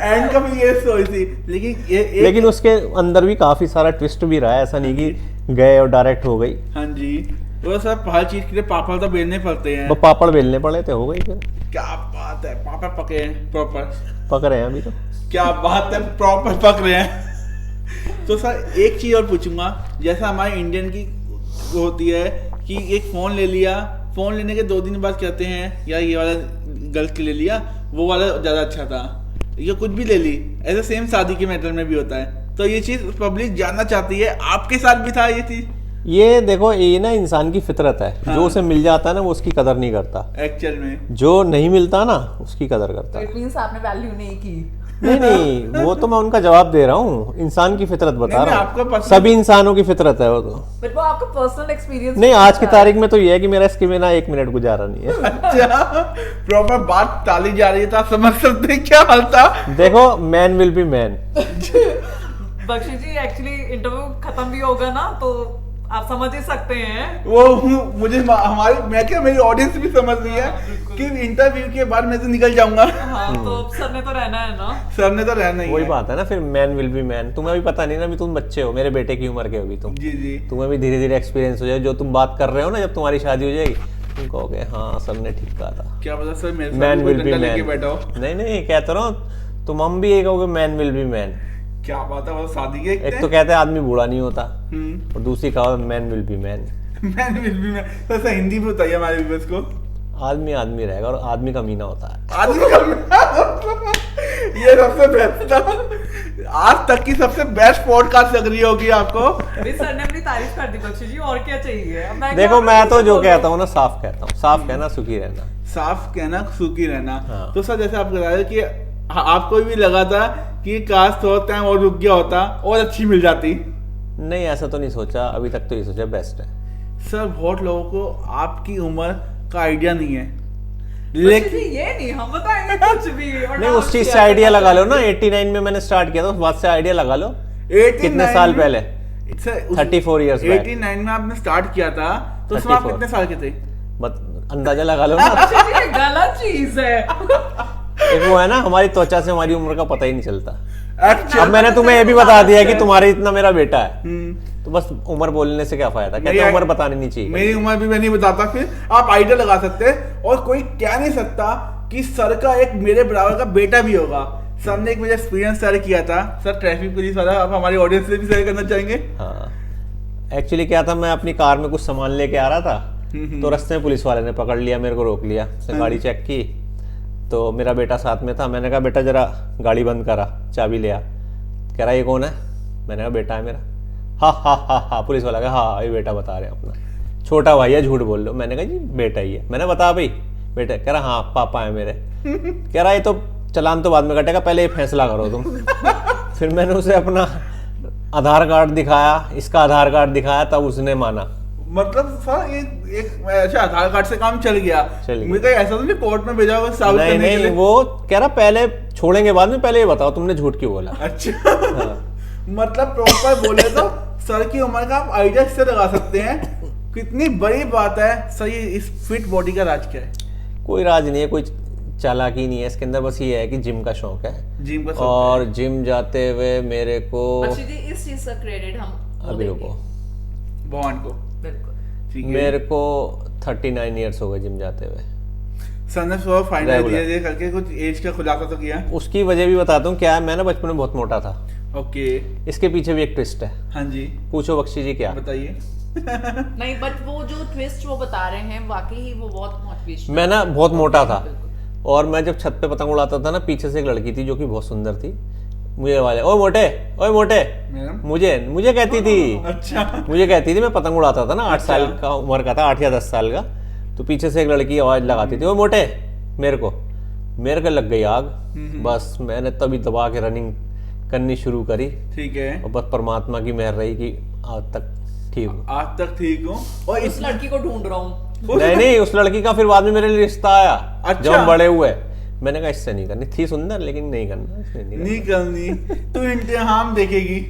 एंड कभी ये सोची थी, लेकिन लेकिन उसके अंदर भी काफी सारा ट्विस्ट भी रहा है, ऐसा नहीं कि गए और डायरेक्ट हो गई। हाँ जी, वो सब हर चीज के लिए पापड़ तो बेलने पड़ते हैं। वो पापड़ बेलने पड़े थे, हो गई फिर। क्या बात है, पापड़ पके हैं प्रॉपर। पक रहे हैं अभी तो। क्या बात है, प्रॉपर पक रहे हैं। तो सर एक चीज और पूछूंगा, जैसा हमारे इंडियन की होती है कि एक फोन ले लिया, फोन लेने के 2 दिन बाद कहते हैं यार ये वाला गलत के ले लिया, वो वाला ज्यादा अच्छा था, ये कुछ भी ले ली। ऐसे सेम शादी के मैटर में भी होता है। तो ये चीज पब्लिक जानना चाहती है, आपके साथ भी था ये चीज? ये देखो, ये ना इंसान की फितरत है। जो उसे मिल जाता है ना वो उसकी कदर नहीं करता, एक्चुअल में जो नहीं मिलता ना उसकी कदर करता तो है। इट मींस आपने वैल्यू नहीं की। नहीं, वो तो मैं उनका जवाब दे रहा हूँ, इंसान की फितरत बता नहीं, रहा आपका हूँ। पर्सनल- सभी इंसानों की फितरत है वो तो। बट वो आपका पर्सनल एक्सपीरियंस नहीं, आज की तारीख में तो ये है कि मेरा इसके बिना 1 मिनट गुजारा नहीं है। अच्छा, प्रॉपर बात टाली जा रही है, तो आप समझ सकते हैं क्या हाल था। देखो, man will be man. Bakshi ji actually interview खत्म भी होगा ना, तो आप समझ ही सकते हैं। वो मुझे मैं क्या, मेरी ऑडियंस भी समझ रही है कि इंटरव्यू के बाद मैं तो निकल जाऊंगा। हाँ, तो अब सर ने तो रहना है ना। सर ने तो रहना ही वही है। बात है ना, फिर मैन विल बी मैन। तुम्हें अभी पता नहीं ना, अभी तुम बच्चे हो, मेरे बेटे की उम्र के हो अभी तुम। जी जी। तुम्हें भी धीरे धीरे एक्सपीरियंस हो जाए। जो तुम बात कर रहे हो ना, जब तुम्हारी शादी हो जाएगी तुम कहोगे हाँ सर ने ठीक कहा था। क्या पता सर मेरे मैन साथ विल कोई बी डंडा लेके मैन। बैठा हो। नहीं नहीं, कहते रहो तुम, हम भी ये कहोगे मैन विल बी मैन। क्या बात है, वो शादी के एक तो कहते हैं आदमी बूढ़ा नहीं होता, हम्म। और दूसरी कहा man will be man. Man will be man. तो सर हिंदी में बताइए हमारे व्यूअर्स को। आदमी आदमी रहेगा और आदमी कमीना होता है। आदमी का ये सबसे बेस्ट था, आज तक की सबसे बेस्ट पॉडकास्ट लग रही होगी आपको। अभी सर ने अपनी तारीफ कर दी बख्शी जी, और क्या चाहिए। अब मैं देखो, क्या मैं तो जो बोलूं? कहता हूँ ना साफ कहता हूँ, साफ कहना सुखी रहना। साफ कहना सुखी रहना। हाँ। तो सर जैसे आप बता रहे कि आपको भी लगा था कि काश थोड़ा टाइम और रुक गया होता और अच्छी मिल जाती। नहीं, ऐसा तो नहीं सोचा अभी तक, तो ये सोचा बेस्ट है। सर बहुत लोगों को आपकी उम्र का आइडिया नहीं है, बख्शी लेकिन जी ये नहीं हम बताएंगे कुछ भी। और नहीं, ना उस चीज शेयर से आइडिया करना लगा लो ना। चाहिए। 89 में मैंने स्टार्ट किया था, उस बात से आइडिया लगा लो 89 कितने साल में- पहले। Sir, 34 years back। 89 में आपने स्टार्ट किया था, तो उसमें आप 34 कितने साल के थे? बस अंदाजा लगा लो ना। बख्शी जी, ये गलत चीज है। एक वो है ना, हमारी त्वचा से हमारी उम्र का पता ही नहीं चलता। Actually- अब मैंने तुम्हें ये भी बता दिया कि तुम्हारे इतना मेरा बेटा है, हम्म। तो बस उम्र बोलने से क्या फायदा। कहते मेरी- हैं उम्र बतानी नहीं चाहिए। मेरी उम्र भी मैं नहीं बताता, फिर आप आइडिया लगा सकते हैं। और कोई कह नहीं सकता कि सर का एक मेरे बराबर का बेटा भी होगा। सर ने एक मुझे एक्सपीरियंस शेयर किया था। सर ट्रैफिक पुलिस वाला, आप हमारी ऑडियंस से भी शेयर करना चाहेंगे? हाँ, एक्चुअली क्या था, मैं अपनी कार में कुछ सामान लेके आ रहा था, तो रास्ते में पुलिस वाले ने पकड़ लिया, मेरे को रोक लिया। उसने गाड़ी चेक की, तो मेरा बेटा साथ में था। मैंने कहा बेटा जरा गाड़ी बंद करा, चाबी ले आ। कह रहा ये कौन है? मैंने कहा बेटा है मेरा। हाँ हाँ हाँ हाँ। पुलिस वाला कहा हाँ ये बेटा बता रहे हैं अपना, छोटा भाई है, झूठ बोल लो। मैंने कहा जी बेटा ही है। मैंने बता भाई बेटा। कह रहा हाँ पापा है मेरे। कह रहा ये तो चालान तो बाद में कटेगा, पहले ये फैसला करो तुम। फिर मैंने उसे अपना आधार कार्ड दिखाया, इसका आधार कार्ड दिखाया, तब उसने माना। मतलब सर ये एक अच्छा आधार कार्ड से काम चल गया। चल गया। मुझे ऐसा तो नहीं कोर्ट में भेजा होगा साबित नहीं करने के नहीं, लिए? वो कह रहा पहले छोड़ेंगे बाद में, पहले ये बताओ तुमने झूठ क्यों बोला। अच्छा। हाँ। मतलब प्रॉपर बोले तो सर की उम्र का आप आइडिया इससे लगा सकते हैं। कितनी बड़ी बात है सर। ये इस फिट बॉडी का राज क्या है? कोई राज नहीं है, कोई चालाकी नहीं है इसके अंदर। बस ये है कि जिम का शौक है, जिम का और जिम जाते हुए मेरे को बख्शी जी इस चीज का क्रेडिट हम को अभी देंगे। रुको, भगवान को। बिल्कुल। ठीक है। मेरे को 39 ईयर्स हो गए जिम जाते हुए। सर ने सुबह फाइनल Regular। धीरे धीरे करके कुछ एज का खुलासा तो किया। उसकी वजह भी बताता हूँ क्या है। मैं ना बचपन में बहुत मोटा था, ओके। इसके पीछे भी एक ट्विस्ट है। हाँ जी पूछो बख्शी जी क्या। बताइए। नहीं बट वो जो ट्विस्ट वो बता रहे हैं वाकई ही वो बहुत मोटिवेशनल। मैं ना बहुत मोटा था, और मैं जब छत पे पतंग उड़ाता था ना, पीछे से एक लड़की थी जो कि बहुत सुंदर थी। मुझे वाले ओए मोटे मैडम? मुझे कहती थी। अच्छा। मुझे कहती थी, मैं पतंग उड़ाता था ना, 8 साल का उम्र का था, 8 या 10 साल का। तो पीछे से एक लड़की आवाज लगाती थी ओए मोटे। मेरे को लग गई आग। बस मैंने तभी दबा के रनिंग करनी शुरू करी, ठीक है। और बस परमात्मा की मेहर रही कि आज तक ठीक हूँ। आज तक ठीक हूँ। और इस लड़की को ढूंढ रहा हूँ। नहीं, उस लड़की का फिर बाद में मेरे लिए रिश्ता आया। अच्छा। जब हम बड़े हुए, मैंने कहा इससे नहीं करनी, थी सुंदर लेकिन नहीं करना, इससे नहीं नहीं करनी तो इम्तिहान देखेगी।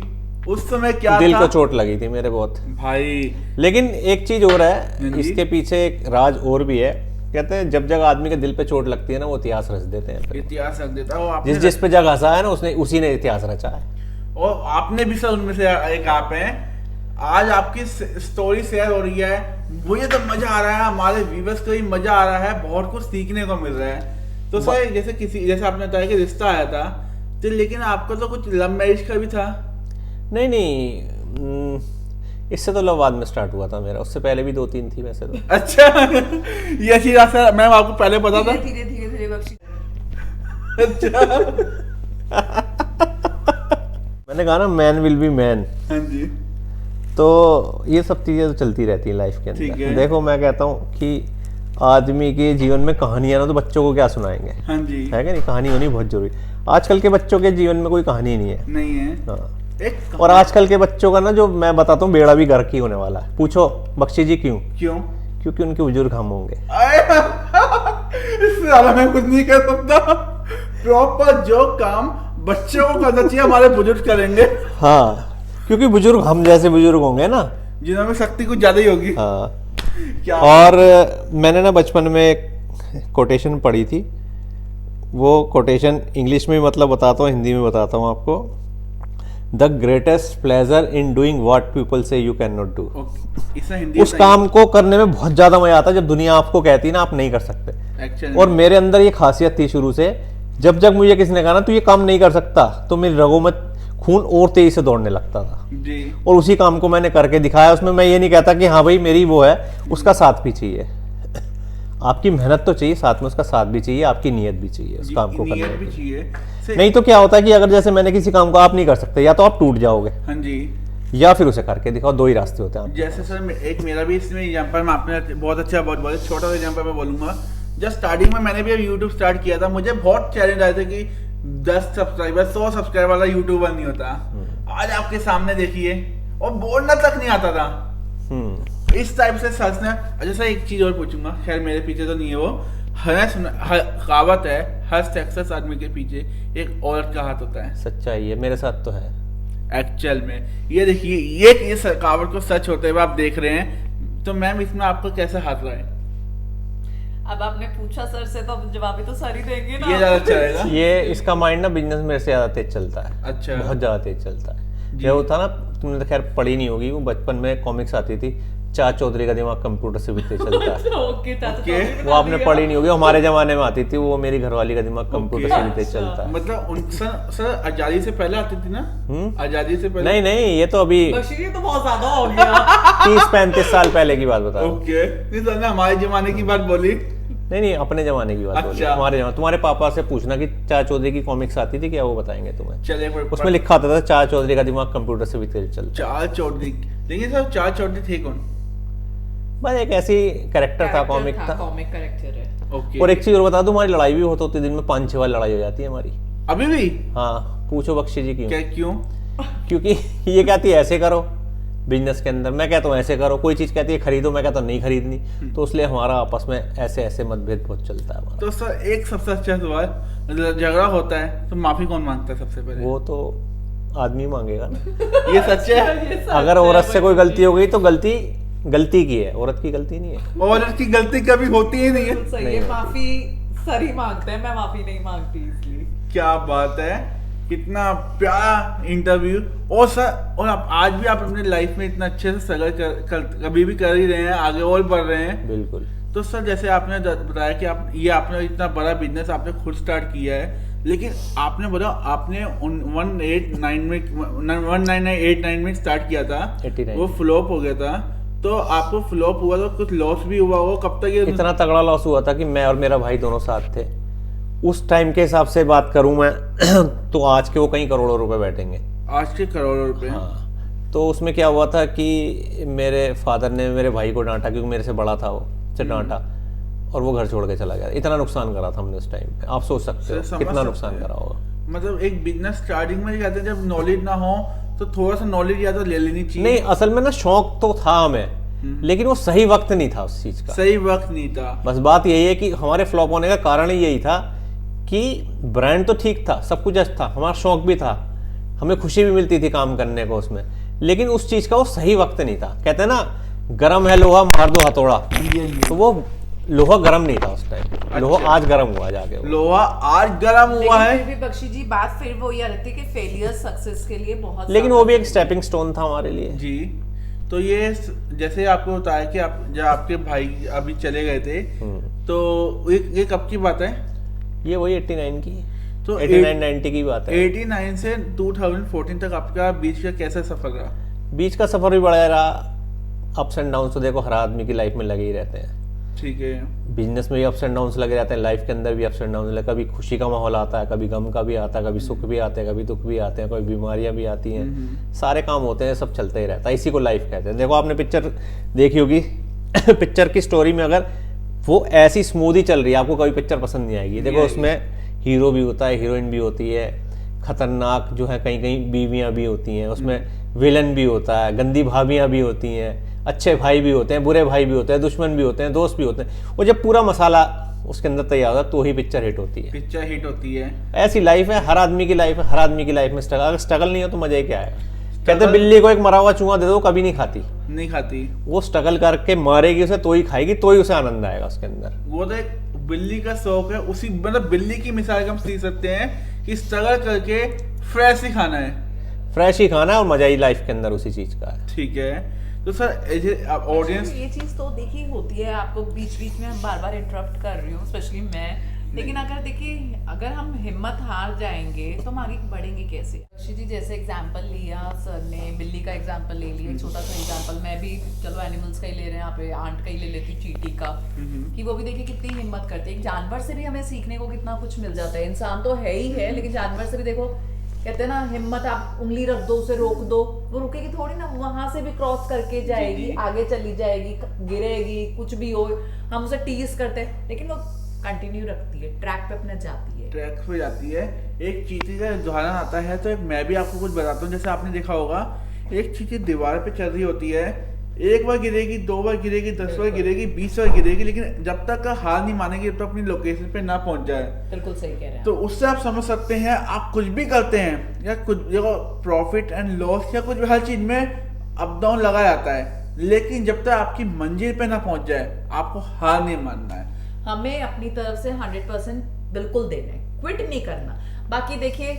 उस समय क्या करना। दिल था? को चोट लगी थी मेरे बहुत। भाई लेकिन एक चीज और है, हाँ जी। इसके पीछे एक राज और भी है। कहते हैं जब जगह आदमी के दिल पे चोट लगती है ना, वो इतिहास रच देते हैं फिर। इतिहास रख देता है। और आपने जिस पे जगह हंसा है ना, उसने उसी ने इतिहास रचा है। और आपने भी सर उनमें से एक आप हैं। आज आपकी स्टोरी शेयर हो रही है, मुझे तो मजा आ रहा है, हमारे व्यूअर्स को भी मजा आ रहा है, बहुत कुछ सीखने को मिल रहा है। तो सर जैसे आपने बताया कि रिश्ता आया था, तो लेकिन आपका तो कुछ लव मैरिज का भी था? नहीं, इससे तो लव बाद में स्टार्ट हुआ था मेरा। उससे पहले भी 2-3 थी वैसे तो। अच्छा। ये अच्छी बात सर, मैम आपको पहले पता था? धीरे धीरे धीरे बख्शी। अच्छा। मैंने कहा ना मैन विल बी मैन। हाँ जी। तो ये सब चीज़ें तो चलती रहती हैं लाइफ के ठीक अंदर। है। देखो मैं कहता हूँ कि आदमी के जीवन में कहानियाँ ना तो बच्चों को क्या सुनाएंगे, हाँ जी, है कि नहीं? कहानी होनी बहुत जरूरी। आजकल के बच्चों के जीवन में कोई कहानी नहीं है। नहीं है हाँ। एक और आजकल के बच्चों का ना, जो मैं बताता हूँ, बेड़ा भी गर्क ही होने वाला है। पूछो बख्शी जी क्यों? क्यों? क्योंकि उनके बुजुर्ग हम होंगे। इससे ज्यादा मैं कुछ नहीं कर सकता। प्रॉपर जो काम बच्चों को करना चाहिए हमारे बुजुर्ग करेंगे, हाँ, क्योंकि बुजुर्ग हम जैसे बुजुर्ग होंगे ना। जिन्होंने शक्ति कुछ ज्यादा ही होगी। हाँ। क्या? और मैंने ना बचपन में एक कोटेशन पढ़ी थी। वो कोटेशन इंग्लिश में मतलब बताता हूँ, हिंदी में बताता हूँ आपको। The greatest pleasure in doing what people से यू कैन नॉट डू। इसमें हिंदी उस काम को करने में बहुत ज्यादा मजा आता है जब दुनिया आपको कहती है ना आप नहीं कर सकते। एक्चुअली और मेरे अंदर ये खासियत थी शुरू से, जब जब मुझे किसी ने कहा ना तू ये काम नहीं कर सकता, तो मेरी रगों में खून और तेजी से दौड़ने लगता था। जी, और उसी काम को मैंने करके दिखाया। उसमें मैं ये नहीं कहता कि हाँ भाई मेरी वो है, उसका साथ भी चाहिए। आपकी मेहनत तो चाहिए, साथ में उसका साथ भी चाहिए, आपकी नीयत भी चाहिए उस काम को नियत करने भी की। चाहिए। नहीं तो क्या होता है कि अगर जैसे मैंने किसी काम को आप नहीं कर सकते, या तो आप टूट जाओगे हाँ जी, या फिर उसे करके दिखाओ। दो ही रास्ते होते हैं। जैसे सर एक मेरा भी इसमें एग्जाम्पल मैं आपने बहुत अच्छा बहुत छोटा सा एग्जाम्पल मैं बोलूंगा। जब स्टार्टिंग में मैंने भी यूट्यूब स्टार्ट किया था, मुझे बहुत चैलेंज आए थे कि 10 सब्सक्राइबर 100 सब्सक्राइबर वाला यूट्यूबर नहीं होता। आज आपके सामने देखिए, और बोलना तक नहीं आता था। इस टाइप से सर्च ने। अच्छा सर एक चीज और पूछूंगा, खैर मेरे पीछे तो नहीं है वो। कहावत है, हर सक्सेस आदमी के पीछे एक औरत का हाथ होता है। सच्चाई है, मेरे साथ तो है। एक्चुअल में ये देखिए, ये कहावत को सच होते हुए आप देख रहे हैं, तो मैम इसमें आपको कैसा हाथ रहा है? अब आपने पूछा सर से, तो अब जवाब भी तो सर ही देंगे ना। ये ज्यादा अच्छा रहेगा। ये इसका माइंड ना बिजनेस मेरे से ज्यादा तेज चलता है। अच्छा। बहुत ज्यादा तेज चलता है। जी। ये होता ना, तुमने तो खैर पढ़ी नहीं होगी, वो बचपन में कॉमिक्स आती थी, चा चौधरी का दिमाग कंप्यूटर से भी तेज चलता है। ओके, चाचा ओके। चौधरी वो आपने पढ़ी नहीं होगी, हमारे जमाने में आती थी वो। मेरी घरवाली का दिमाग कंप्यूटर से भी तेज अच्छा। चलता है। मतलब उन सर आजादी से पहले आती थी ना? आजादी से पहले? नहीं नहीं, ये तो अभी बशीर, ये तो बहुत ज्यादा हो गया। 30-35 साल पहले की बात बता रहा हूँ। ओके, नहीं सर ने हमारे जमाने की बात बोली। नहीं नहीं, अपने जमाने की बात बोली। अच्छा। हमारे जमाने, तुम्हारे पापा से पूछना कि चा चौधरी की कॉमिक्स आती थी क्या, वो बताएंगे तुम्हें। चलिए उसमें लिखा होता था चा चौधरी का दिमाग कंप्यूटर से भी तेज चलता चार चौधरी। लेकिन सर चार चौधरी थे कौन? है। बस एक ऐसी कैरेक्टर था, कॉमिक था। कॉमिक कैरेक्टर है। ओके। और एक चीज और बता दूं, हमारी लड़ाई भी होती दिन में 5-6 बार लड़ाई हो जाती है हमारी। अभी भी? हाँ, पूछो बख्शी जी क्यों। क्या क्यों? क्योंकि ये कहती है ऐसे करो बिजनेस के अंदर, मैं कहता हूँ ऐसे करो। कोई चीज कहती है खरीदो, मैं कहता हूँ नहीं खरीदनी। तो इसलिए हमारा आपस में ऐसे ऐसे मतभेद बहुत चलता है हमारा। तो सर एक सबसे अच्छा सवाल, झगड़ा होता है तो माफी कौन मांगता है सबसे पहले? वो तो आदमी मांगेगा ना। ये सच है। ये सच अगर है औरत से कोई बशीर। गलती हो गई तो गलती की है, औरत की गलती नहीं है। औरत की गलती कभी होती ही नहीं है। बिल्कुल सही नहीं है, होता। माफी सर ही मांगते हैं, मैं माफी नहीं मांगती इसलिए। क्या बात है, कितना प्यारा इंटरव्यू। और सर, और आप आज भी आप अपने लाइफ में इतना अच्छे से स्ट्रगल कभी भी कर ही रहे हैं, आगे और बढ़ रहे हैं। बिल्कुल। तो सर जैसे आपने बताया कि आपने इतना बड़ा बिजनेस आपने खुद स्टार्ट किया है, लेकिन आपने बोला आपने 1989 में स्टार्ट किया था, 89 वो फ्लॉप हो गया था। तो आपको फ्लॉप हुआ तो कुछ लॉस भी हुआ हो, कब तक ये इतना तगड़ा लॉस हुआ था कि मैं और मेरा भाई दोनों साथ थे। उस टाइम के हिसाब से बात करूं मैं तो आज के वो कई करोड़ों रुपए बैठेंगे। आज के करोड़ों रुपए? हाँ। तो उसमें क्या हुआ था कि मेरे फादर ने मेरे भाई को डांटा, क्योंकि मेरे से बड़ा था वो, से डांटा, और वो घर छोड़ के चला गया। इतना नुकसान करा था हमने उस टाइम पे। आप सोच सकते हो समझ कितना सकते नुकसान हैं। करा होगा। मतलब एक बिजनेस स्टार्टिंग में कहते हैं जब नॉलेज ना हो तो थोड़ा सा नॉलेज या तो ले लेनी चाहिए। नहीं, असल में ना शौक तो था हमें, लेकिन वो सही वक्त नहीं था उस चीज का। सही वक्त नहीं था। बस बात यही है कि हमारे फ्लॉप होने का कारण ही यही था कि ब्रांड तो ठीक था, सब कुछ अच्छा था, हमारा शौक भी था, हमें खुशी भी मिलती थी काम करने को उसमें, लेकिन उस चीज का वो सही वक्त नहीं था। कहते हैं ना, गरम है लोहा मार दो हथौड़ा, तो वो लोहा गरम नहीं था उस टाइम। लोहा आज गरम हुआ जाके वो। लोहा आज गर्म हुआ है। लेकिन फिर भी बख्शी जी बात फिर वो ये रहती है कि फेलियर सक्सेस के लिए बहुत लेकिन वो ज्यादा भी एक स्टेपिंग स्टोन था हमारे लिए। जी। तो ये जैसे आपको बताया कि आप जब आपके भाई अभी चले गए थे, तो ये कब की बात है? ये वही 89 की, तो 89-90 की बात है। 89 से 2014 तक आपका बीच का कैसा सफर रहा? बीच का सफर भी बड़ा रहा। अप्स एंड डाउन तो देखो हर आदमी की लाइफ में लगे ही रहते हैं। ठीक है। बिजनेस में भी अप्स एंड डाउन्स लगे रहते हैं, लाइफ के अंदर भी अप्स एंड डाउन्स लगे, कभी खुशी का माहौल आता है, कभी गम का भी आता है, कभी सुख भी आते हैं, कभी दुख भी आते हैं, कभी बीमारियां भी आती हैं, सारे काम होते हैं, सब चलते ही रहता है, इसी को लाइफ कहते हैं। देखो आपने पिक्चर देखी होगी पिक्चर की स्टोरी में अगर वो ऐसी स्मूथ ही चल रही है, आपको कभी पिक्चर पसंद नहीं आएगी। देखो उसमें हीरो भी होता है, हीरोइन भी होती है, खतरनाक जो है कहीं कहीं बीवियां भी होती हैं, उसमें विलन भी होता है, गंदी भाभियां भी होती हैं, अच्छे भाई भी होते हैं, बुरे भाई भी होते हैं, दुश्मन भी होते हैं, दोस्त भी होते हैं। और जब पूरा मसाला उसके अंदर तैयार होता है तो ही पिक्चर हिट होती है। पिक्चर हिट होती है। ऐसी लाइफ है, हर आदमी की लाइफ है, हर आदमी की लाइफ में स्ट्रगल, अगर स्ट्रगल नहीं हो तो मजा ही क्या आएगा। कहते हैं बिल्ली को एक मरा हुआ चूहा दे दो कभी नहीं खाती, नहीं खाती। वो स्ट्रगल करके मारेगी उसे तो ही खाएगी, तो ही उसे आनंद आएगा उसके अंदर। वो तो एक बिल्ली का शौक है, उसी मतलब बिल्ली की मिसाल हम सी सकते हैं कि स्ट्रगल करके फ्रेश ही खाना है, फ्रेश ही खाना है और मजा ही लाइफ के अंदर उसी चीज का है। ठीक है। तो सर ऑडियंस ये चीज तो देखिए होती है, आपको बीच बीच में हम बार बार इंटरप्ट कर रही हूँ, स्पेशली मैं, लेकिन अगर देखिए अगर हम हिम्मत हार जाएंगे तो हम आगे बढ़ेंगे कैसे। ऋषि जी जैसे एग्जांपल लिया सर ने, बिल्ली का एग्जांपल ले लिया, एक छोटा सा एग्जांपल, मैं भी चलो एनिमल्स का ही ले रहे हैं, यहाँ पे आंट का ही ले लेती हूँ, चींटी का, कि वो भी देखिए कितनी हिम्मत करती है। एक जानवर से भी हमें सीखने को कितना कुछ मिल जाता है, इंसान तो है ही है लेकिन जानवर से भी देखो, कहते हैं ना हिम्मत, आप उंगली रख दो उसे रोक दो, वो रुकेगी थोड़ी ना, वहां से भी क्रॉस करके जाएगी, आगे चली जाएगी, गिरेगी, कुछ भी हो, हम उसे टीज करते हैं लेकिन वो कंटिन्यू रखती है, ट्रैक पे अपने जाती है, ट्रैक पे जाती है। एक चींटी का उदाहरण आता है तो एक मैं भी आपको कुछ बताता हूँ। जैसे आपने देखा होगा एक चींटी दीवार पे चल रही होती है, एक बार गिरेगी, 2 बार गिरेगी, 10 बार गिरेगी, 20 बार गिरेगी, लेकिन जब तक हार नहीं मानेगी जब तक अपनी लोकेशन पे ना पहुंच जाए। बिल्कुल सही कह रहे हैं। तो उससे आप समझ सकते हैं, आप कुछ भी करते हैं या कुछ देखो प्रॉफिट एंड लॉस या कुछ भी, हर चीज में अप डाउन लगा जाता है, लेकिन जब तक आपकी मंजिल पे ना पहुंच जाए आपको हार नहीं मानना है। हमें अपनी तरफ से 100% बिल्कुल देना है, क्विट नहीं करना। बाकी देखिए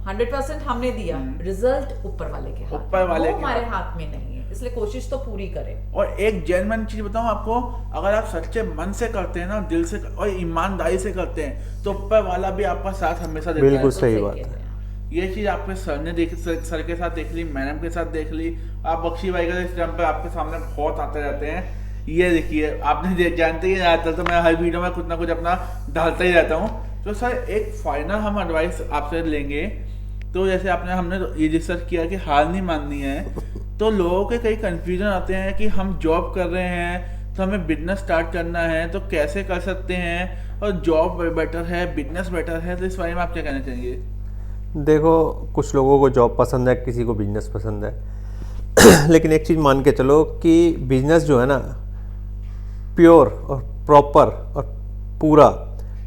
100% हमने दिया, रिजल्ट ऊपर वाले के हाथ, ऊपर वाले वो के हमारे हाथ में नहीं है, इसलिए कोशिश तो पूरी करें। और एक जेन्युइन चीज बताऊं आपको, अगर आप सच्चे मन से करते हैं ना, दिल से और ईमानदारी से करते हैं, तो ऊपर वाला भी आपका साथ हमेशा देता है। बिल्कुल सही बात कह है। रहे हैं। ये चीज आपके सर ने देखी, सर के साथ देख ली, मैडम के साथ देख ली, आप बख्शी भाई का इस टाइम पे आपके सामने बहुत आते रहते हैं। ये देखिए आपने जानते ही रहता, तो मैं हर वीडियो में कुछ ना कुछ अपना डालता ही रहता हूँ। तो सर एक फाइनल हम एडवाइस आपसे लेंगे, तो जैसे हमने ये रिसर्च किया कि हार नहीं माननी है, तो लोगों के कई कंफ्यूजन आते हैं कि हम जॉब कर रहे हैं तो हमें बिजनेस स्टार्ट करना है, तो कैसे कर सकते हैं, और जॉब बेटर है बिजनेस बेटर है, तो इस बारे में आप क्या कहना चाहेंगे? देखो कुछ लोगों को जॉब पसंद है, किसी को बिजनेस पसंद है लेकिन एक चीज़ मान के चलो कि बिजनेस जो है ना प्योर और प्रॉपर और पूरा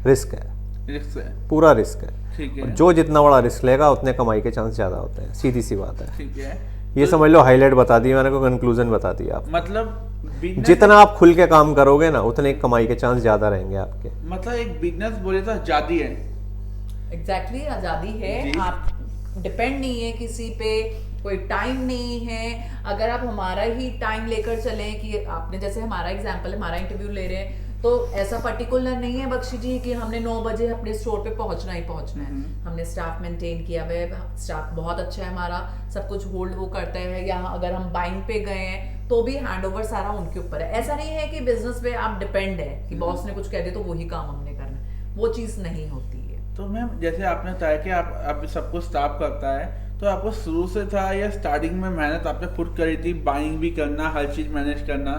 रिस्क है, रिस्क है, पूरा रिस्क है। ठीक और है, जो जितना बड़ा रिस्क लेगा उतने कमाई के चांस ज़्यादा होते हैं, सीधी सी बात है। ठीक है। ये समझ लो हाईलाइट बता दी मैंने, को कंक्लूजन बता दिया आप। मतलब business- जितना आप खुल के काम करोगे ना उतने कमाई के चांस ज़्यादा रहेंगे आपके। मतलब एक बिजनेस बोले तो आजादी है। एग्जैक्टली आजादी जी। है, आप डिपेंड नहीं है किसी पे, कोई टाइम नहीं है। अगर आप हमारा ही टाइम लेकर चलें, कि आपने जैसे हमारा एग्जांपल, हमारा इंटरव्यू ले रहे हैं, तो ऐसा पर्टिकुलर नहीं है बख्शी जी कि हमने 9 बजे अपने स्टोर पे पहुंचना ही पहुंचना है। हमने स्टाफ मेंटेन किया हुआ है, स्टाफ बहुत अच्छा है हमारा, सब कुछ होल्ड वो करता है, या अगर हम बाइंग पे गए हैं तो भी हैंडओवर सारा उनके ऊपर है। ऐसा नहीं है कि बिजनेस पे आप डिपेंड है कि बॉस ने कुछ कह दिया तो वही काम हमने करना है, वो चीज नहीं होती है। तो मैम जैसे आपने बताया कि आप सब कुछ स्टाफ करता है, तो आपको शुरू से था या स्टार्टिंग में मेहनत आपने खुद करी थी, बाइंग भी करना, हर चीज मैनेज करना?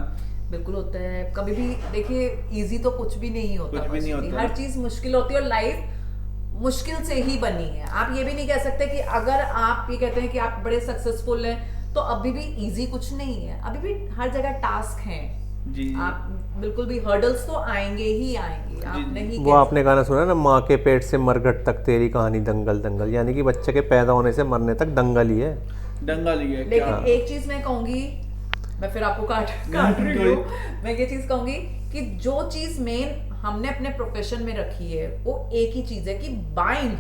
बिल्कुल होता है, कभी भी देखिए इजी तो कुछ भी नहीं होता, कुछ भी नहीं होता। हर चीज मुश्किल होती है और लाइफ मुश्किल से ही बनी है। आप ये भी नहीं कह सकते कि अगर आप ये कहते हैं कि आप बड़े सक्सेसफुल हैं तो अभी भी इजी कुछ नहीं है, अभी भी हर जगह टास्क हैं जी। आप बिल्कुल भी हर्डल्स तो आएंगे ही आएंगे, आप नहीं वो आपने गाना सुना ना, माँ के पेट से मरघट तक तेरी कहानी दंगल दंगल, यानी कि बच्चे के पैदा होने से मरने तक दंगल ही है। दंगल ही है। लेकिन एक चीज मैं कहूंगी, मैं फिर आपको काट रही हूँ, मैं ये चीज कहूंगी कि जो चीज मेन हमने अपने प्रोफेशन में रखी है वो एक ही चीज है कि बाइंग,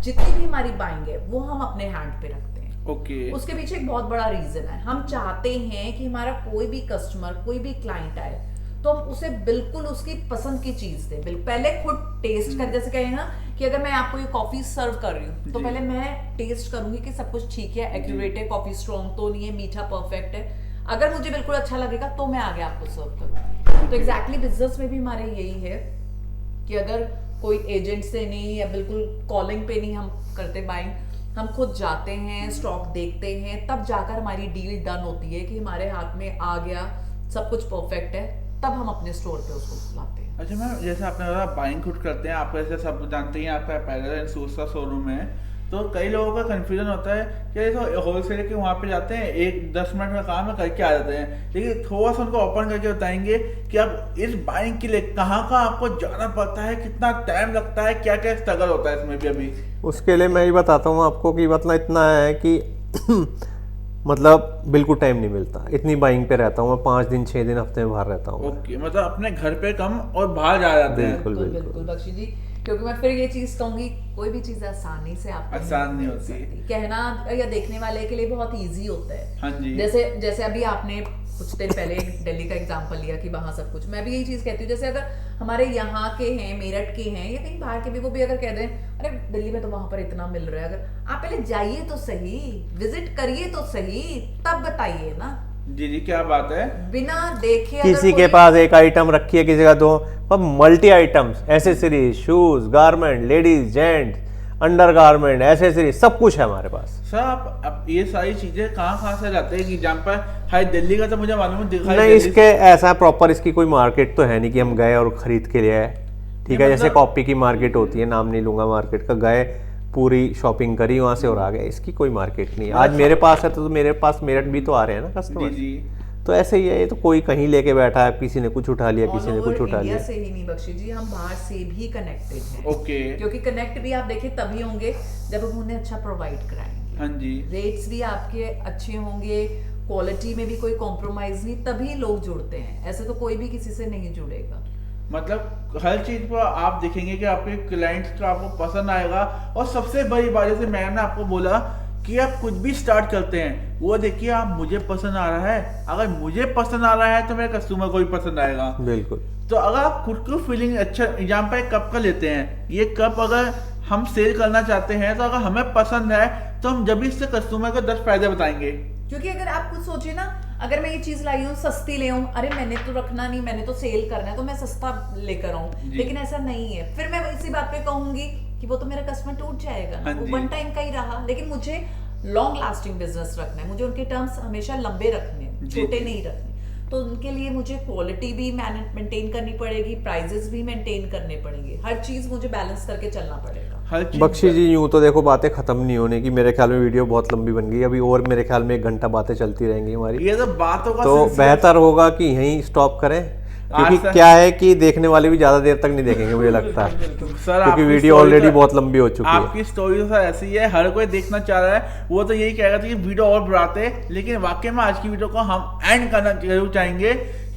जितनी भी हमारी बाइंग है वो हम अपने हैंड पे रखते हैं। ओके। उसके पीछे एक बहुत बड़ा रीजन है, हम चाहते हैं कि हमारा कोई भी कस्टमर, कोई भी क्लाइंट आए तो हम उसे बिल्कुल उसकी पसंद की चीज दें। पहले खुद टेस्ट कर, जैसे कहें ना कि अगर मैं आपको ये कॉफी सर्व कर रही हूँ तो पहले मैं टेस्ट करूंगी कि सब कुछ ठीक है, एक्यूरेट है, कॉफी स्ट्रॉन्ग तो नहीं है, मीठा परफेक्ट है। अगर मुझे बिल्कुल अच्छा लगेगा तो मैं आगे आपको सर्व करूंगी। तो एग्जैक्टली बिजनेस में भी हमारे यही है कि अगर कोई एजेंट से नहीं या बिल्कुल कॉलिंग पे नहीं हम करते बाइंग, हम खुद जाते हैं, स्टॉक देखते हैं, तब जाकर हमारी डील डन होती है कि हमारे हाथ में आ गया, सब कुछ परफेक्ट है, तब हम अपने स्टोर पे उसको लाते हैं। अच्छा मैम, जैसे आपने बोला बाइंग खुद करते हैं, आप ऐसे सब जानते हैं आपका अपैरल एंड शूज का शोरूम है, तो कई लोगों का कंफ्यूजन होता है कि तो होलसेल के वहाँ पे जाते हैं, 1-10 मिनट का काम है करके आ जाते हैं, लेकिन थोड़ा सा उनको ओपन करके बताएंगे कि आप इस बाइंग के लिए कहाँ आपको जाना पड़ता है, कितना टाइम लगता है, क्या क्या स्ट्रगल होता है इसमें भी अभी। उसके लिए मैं ये बताता हूँ आपको कि मतलब इतना है कि मतलब बिल्कुल टाइम नहीं मिलता, इतनी बाइंग पे रहता हूँ मैं, 5 दिन 6 दिन हफ्ते में बाहर रहता हूँ। ओके, मतलब अपने घर पे कम और बाहर जा जाते हैं। बिल्कुल बिल्कुल बख्शी जी, क्योंकि मैं फिर ये चीज कहूंगी, कोई भी चीज आसानी से आपको आसान नहीं होती, कहना या देखने वाले के लिए बहुत इजी होता है। हाँ जी। जैसे अभी आपने कुछ दिन पहले दिल्ली का एग्जांपल लिया कि वहां सब कुछ, मैं भी यही चीज कहती हूँ, जैसे अगर हमारे यहाँ के हैं, मेरठ के हैं या कहीं बाहर के भी, वो भी अगर कह दें अरे दिल्ली में तो वहां पर इतना मिल रहा है, अगर आप पहले जाइए तो सही, विजिट करिए तो सही, तब बताइए ना। जी क्या बात है। बिना देखे किसी के पास एक आइटम रखी है, किसी का दो, पर multi items, accessories, shoes, garment, ladies, gents, under garment, accessories, सब कुछ है हमारे पास। सर आप ये सारी चीजें कहाँ से लाते हैं कि जहाँ पर हाई दिल्ली का तो मुझे मालूम है दिखाई नहीं, इसके ऐसा प्रॉपर इसकी कोई मार्केट तो है नहीं कि हम गए और खरीद के लिए आए, ठीक है। जैसे कॉपी की मार्केट होती है, नाम नहीं लूंगा मार्केट का, गए पूरी शॉपिंग करी वहां से और आ गए, इसकी कोई मार्केट नहीं है। आज मेरे पास है तो मेरे पास मेरठ भी तो आ रहे हैं ना कस्टमर। जी। तो ऐसे ही है, ये तो कोई कहीं लेके बैठा है, किसी ने कुछ उठा लिया, किसी ने कुछ उठा लिया। से ही नहीं बख्शी जी, हम बाहर से भी कनेक्टेड हैं। ओके। क्योंकि कनेक्ट भी आप देखिए तभी होंगे जब हम उन्हें अच्छा प्रोवाइड कराएंगे। हाँ जी। रेट्स भी आपके अच्छे होंगे, क्वालिटी में भी कोई कॉम्प्रोमाइज नहीं, तभी लोग जुड़ते हैं, ऐसे तो कोई भी किसी से नहीं जुड़ेगा। मतलब हर चीज पर आप देखेंगे कि आपके क्लाइंट्स को आपको पसंद आएगा। और सबसे बड़ी बात, जैसे मैम ने आपको बोला कि आप कुछ भी स्टार्ट करते हैं, वो देखिए आप मुझे पसंद आ रहा है, अगर मुझे पसंद आ रहा है तो मेरे कस्टमर को भी पसंद आएगा। बिल्कुल। तो अगर आप खुद को फीलिंग अच्छा, एग्जाम्पल एक कप का लेते हैं, ये कप अगर हम सेल करना चाहते हैं तो अगर हमें पसंद है तो हम जब भी इससे कस्टमर को 10 फायदे बताएंगे। क्योंकि अगर आप खुद सोचिए ना, अगर मैं ये चीज लाई हूँ सस्ती ले आऊँ, अरे मैंने तो रखना नहीं, मैंने तो सेल करना है तो मैं सस्ता लेकर आऊँ, लेकिन ऐसा नहीं है, फिर मैं इसी बात पे कहूंगी कि वो तो मेरा कस्टमर टूट जाएगा, वो वन टाइम का ही रहा। लेकिन मुझे लॉन्ग लास्टिंग बिजनेस रखना है, मुझे उनके टर्म्स हमेशा लंबे रखने, छोटे नहीं रखने, तो उनके लिए मुझे क्वालिटी भी मेंटेन करनी पड़ेगी, प्राइजेस भी मेंटेन करने पड़ेंगे, हर चीज मुझे बैलेंस करके चलना पड़ेगा। बख्शी जी, यूं तो देखो बातें खत्म नहीं होने की, मेरे ख्याल में वीडियो बहुत लंबी बन गई, अभी और मेरे ख्याल में 1 घंटा बातें चलती रहेंगी हमारी। ये तो बातों का तो बेहतर होगा कि यहीं स्टॉप करें, क्योंकि क्या है कि देखने वाले भी ज्यादा देर तक नहीं देखेंगे मुझे लगता है, क्योंकि वीडियो ऑलरेडी बहुत लंबी हो चुकी है। आपकी स्टोरी तो ऐसी है, हर कोई देखना चाह रहा है, वो तो यही कहेगा कि वीडियो और बढ़ाते, लेकिन वाकई में आज की वीडियो को हम एंड करना जरूर चाहेंगे,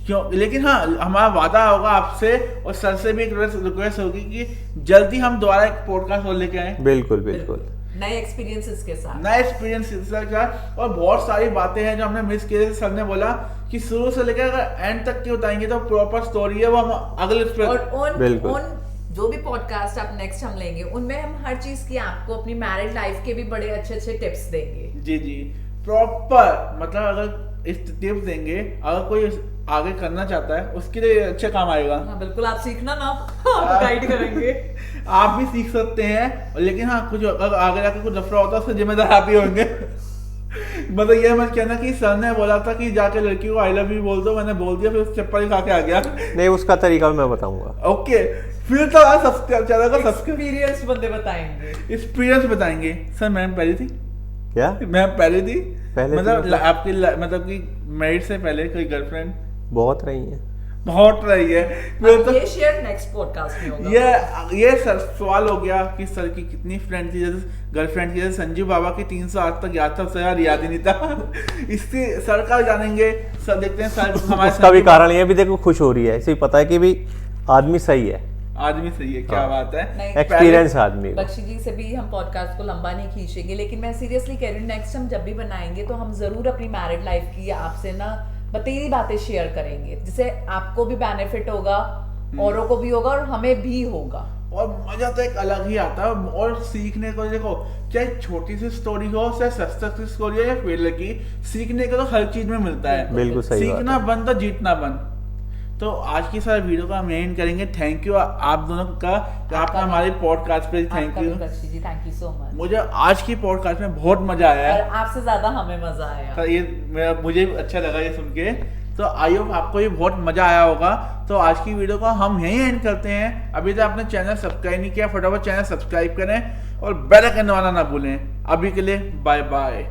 क्यों, लेकिन हाँ हमारा वादा होगा आपसे और सर से भी एक रिक्वेस्ट होगी कि जल्दी हम दोबारा एक पॉडकास्ट और लेके आए। बिल्कुल बिल्कुल, नए एक्सपीरियंसेस के साथ, नए एक्सपीरियंस के साथ। और बहुत सारी बातें हैं जो हमने मिस किए। सर ने बोला कि शुरू से लेकर अगर एंड तक की बताएंगे तो प्रॉपर स्टोरी है, वो हम अगले और उन जो भी पॉडकास्ट आप नेक्स्ट हम लेंगे उनमें हम हर चीज की आपको अपनी मैरिड लाइफ के भी बड़े अच्छे टिप्स देंगे। जी प्रॉपर, मतलब अगर इस टिप्स देंगे, अगर कोई आगे करना चाहता है उसके लिए अच्छा काम आएगा। हाँ, बिल्कुल, आप सीखना ना, आप गाइड करेंगे। आप भी सीख सकते हैं, लेकिन हाँ कुछ अगर आगे जाकर कुछ लफड़ा होता है उसके जिम्मेदार आप ही होंगे। मतलब ये मत कहना कि सर ने बोला था कि जाके लड़की को आई लव यू बोल दो, मैंने बोल दिया, फिर चप्पल खा के आ गया। नहीं, उसका तरीका मैं बताऊंगा। ओके, फिर तो एक्सपीरियंस बंदे बताएंगे, एक्सपीरियंस बताएंगे। सर मैम पहली थी क्या? मैम पहले थी, मतलब आपकी मतलब कि मैरिड से पहले कोई गर्लफ्रेंड? बहुत रही है, बहुत रही है। तो ये शेयर नेक्स्ट पॉडकास्ट में होगा। ये सर सवाल हो गया कि सर की कितनी फ्रेंड थी, जैसे गर्लफ्रेंड की, जैसे संजीव बाबा की 300 आज तक याद था, सर यार याद ही नहीं था। इससे सर का जानेंगे, सर देखते हैं सर हमारे उसका भी कारण ये भी देखो खुश हो रही है, इसे पता है कि भी आदमी सही है, आदमी सही है। क्या बात है, एक्सपीरियंस आदमी। बख्शी जी से भी हम पॉडकास्ट को लंबा नहीं खींचेंगे, लेकिन मैं सीरियसली कह रही हूँ नेक्स्ट हम जब भी बनाएंगे तो हम जरूर अपनी मैरिड लाइफ की आपसे ना बतेरी बातें शेयर करेंगे, जिससे आपको भी बेनिफिट होगा, औरों को भी होगा और हमें भी होगा। और मजा तो एक अलग ही आता है। और सीखने को देखो, चाहे छोटी सी स्टोरी हो, चाहे सस्ता सी स्टोरी हो या फेलियर की, सीखने को तो हर चीज में मिलता है। बिल्कुल सही बात सीखना बंद तो जीतना बंद। तो आज की सारी वीडियो का हम एंड करेंगे। थैंक यू आप दोनों का, आपका हमारे पॉडकास्ट पे thank you. Thank you so much. मुझे आज की पॉडकास्ट में बहुत मजा आया और आपसे ज्यादा हमें मजा आया। तो मुझे भी अच्छा लगा ये सुन के। तो आई होप आपको ये बहुत मजा आया होगा। तो आज की वीडियो को हम यहीं एंड करते हैं। अभी तक आपने चैनल सब्सक्राइब नहीं किया, फटाफट चैनल सब्सक्राइब करें और बेल आइकन दबाना ना भूलें। अभी के लिए बाय बाय।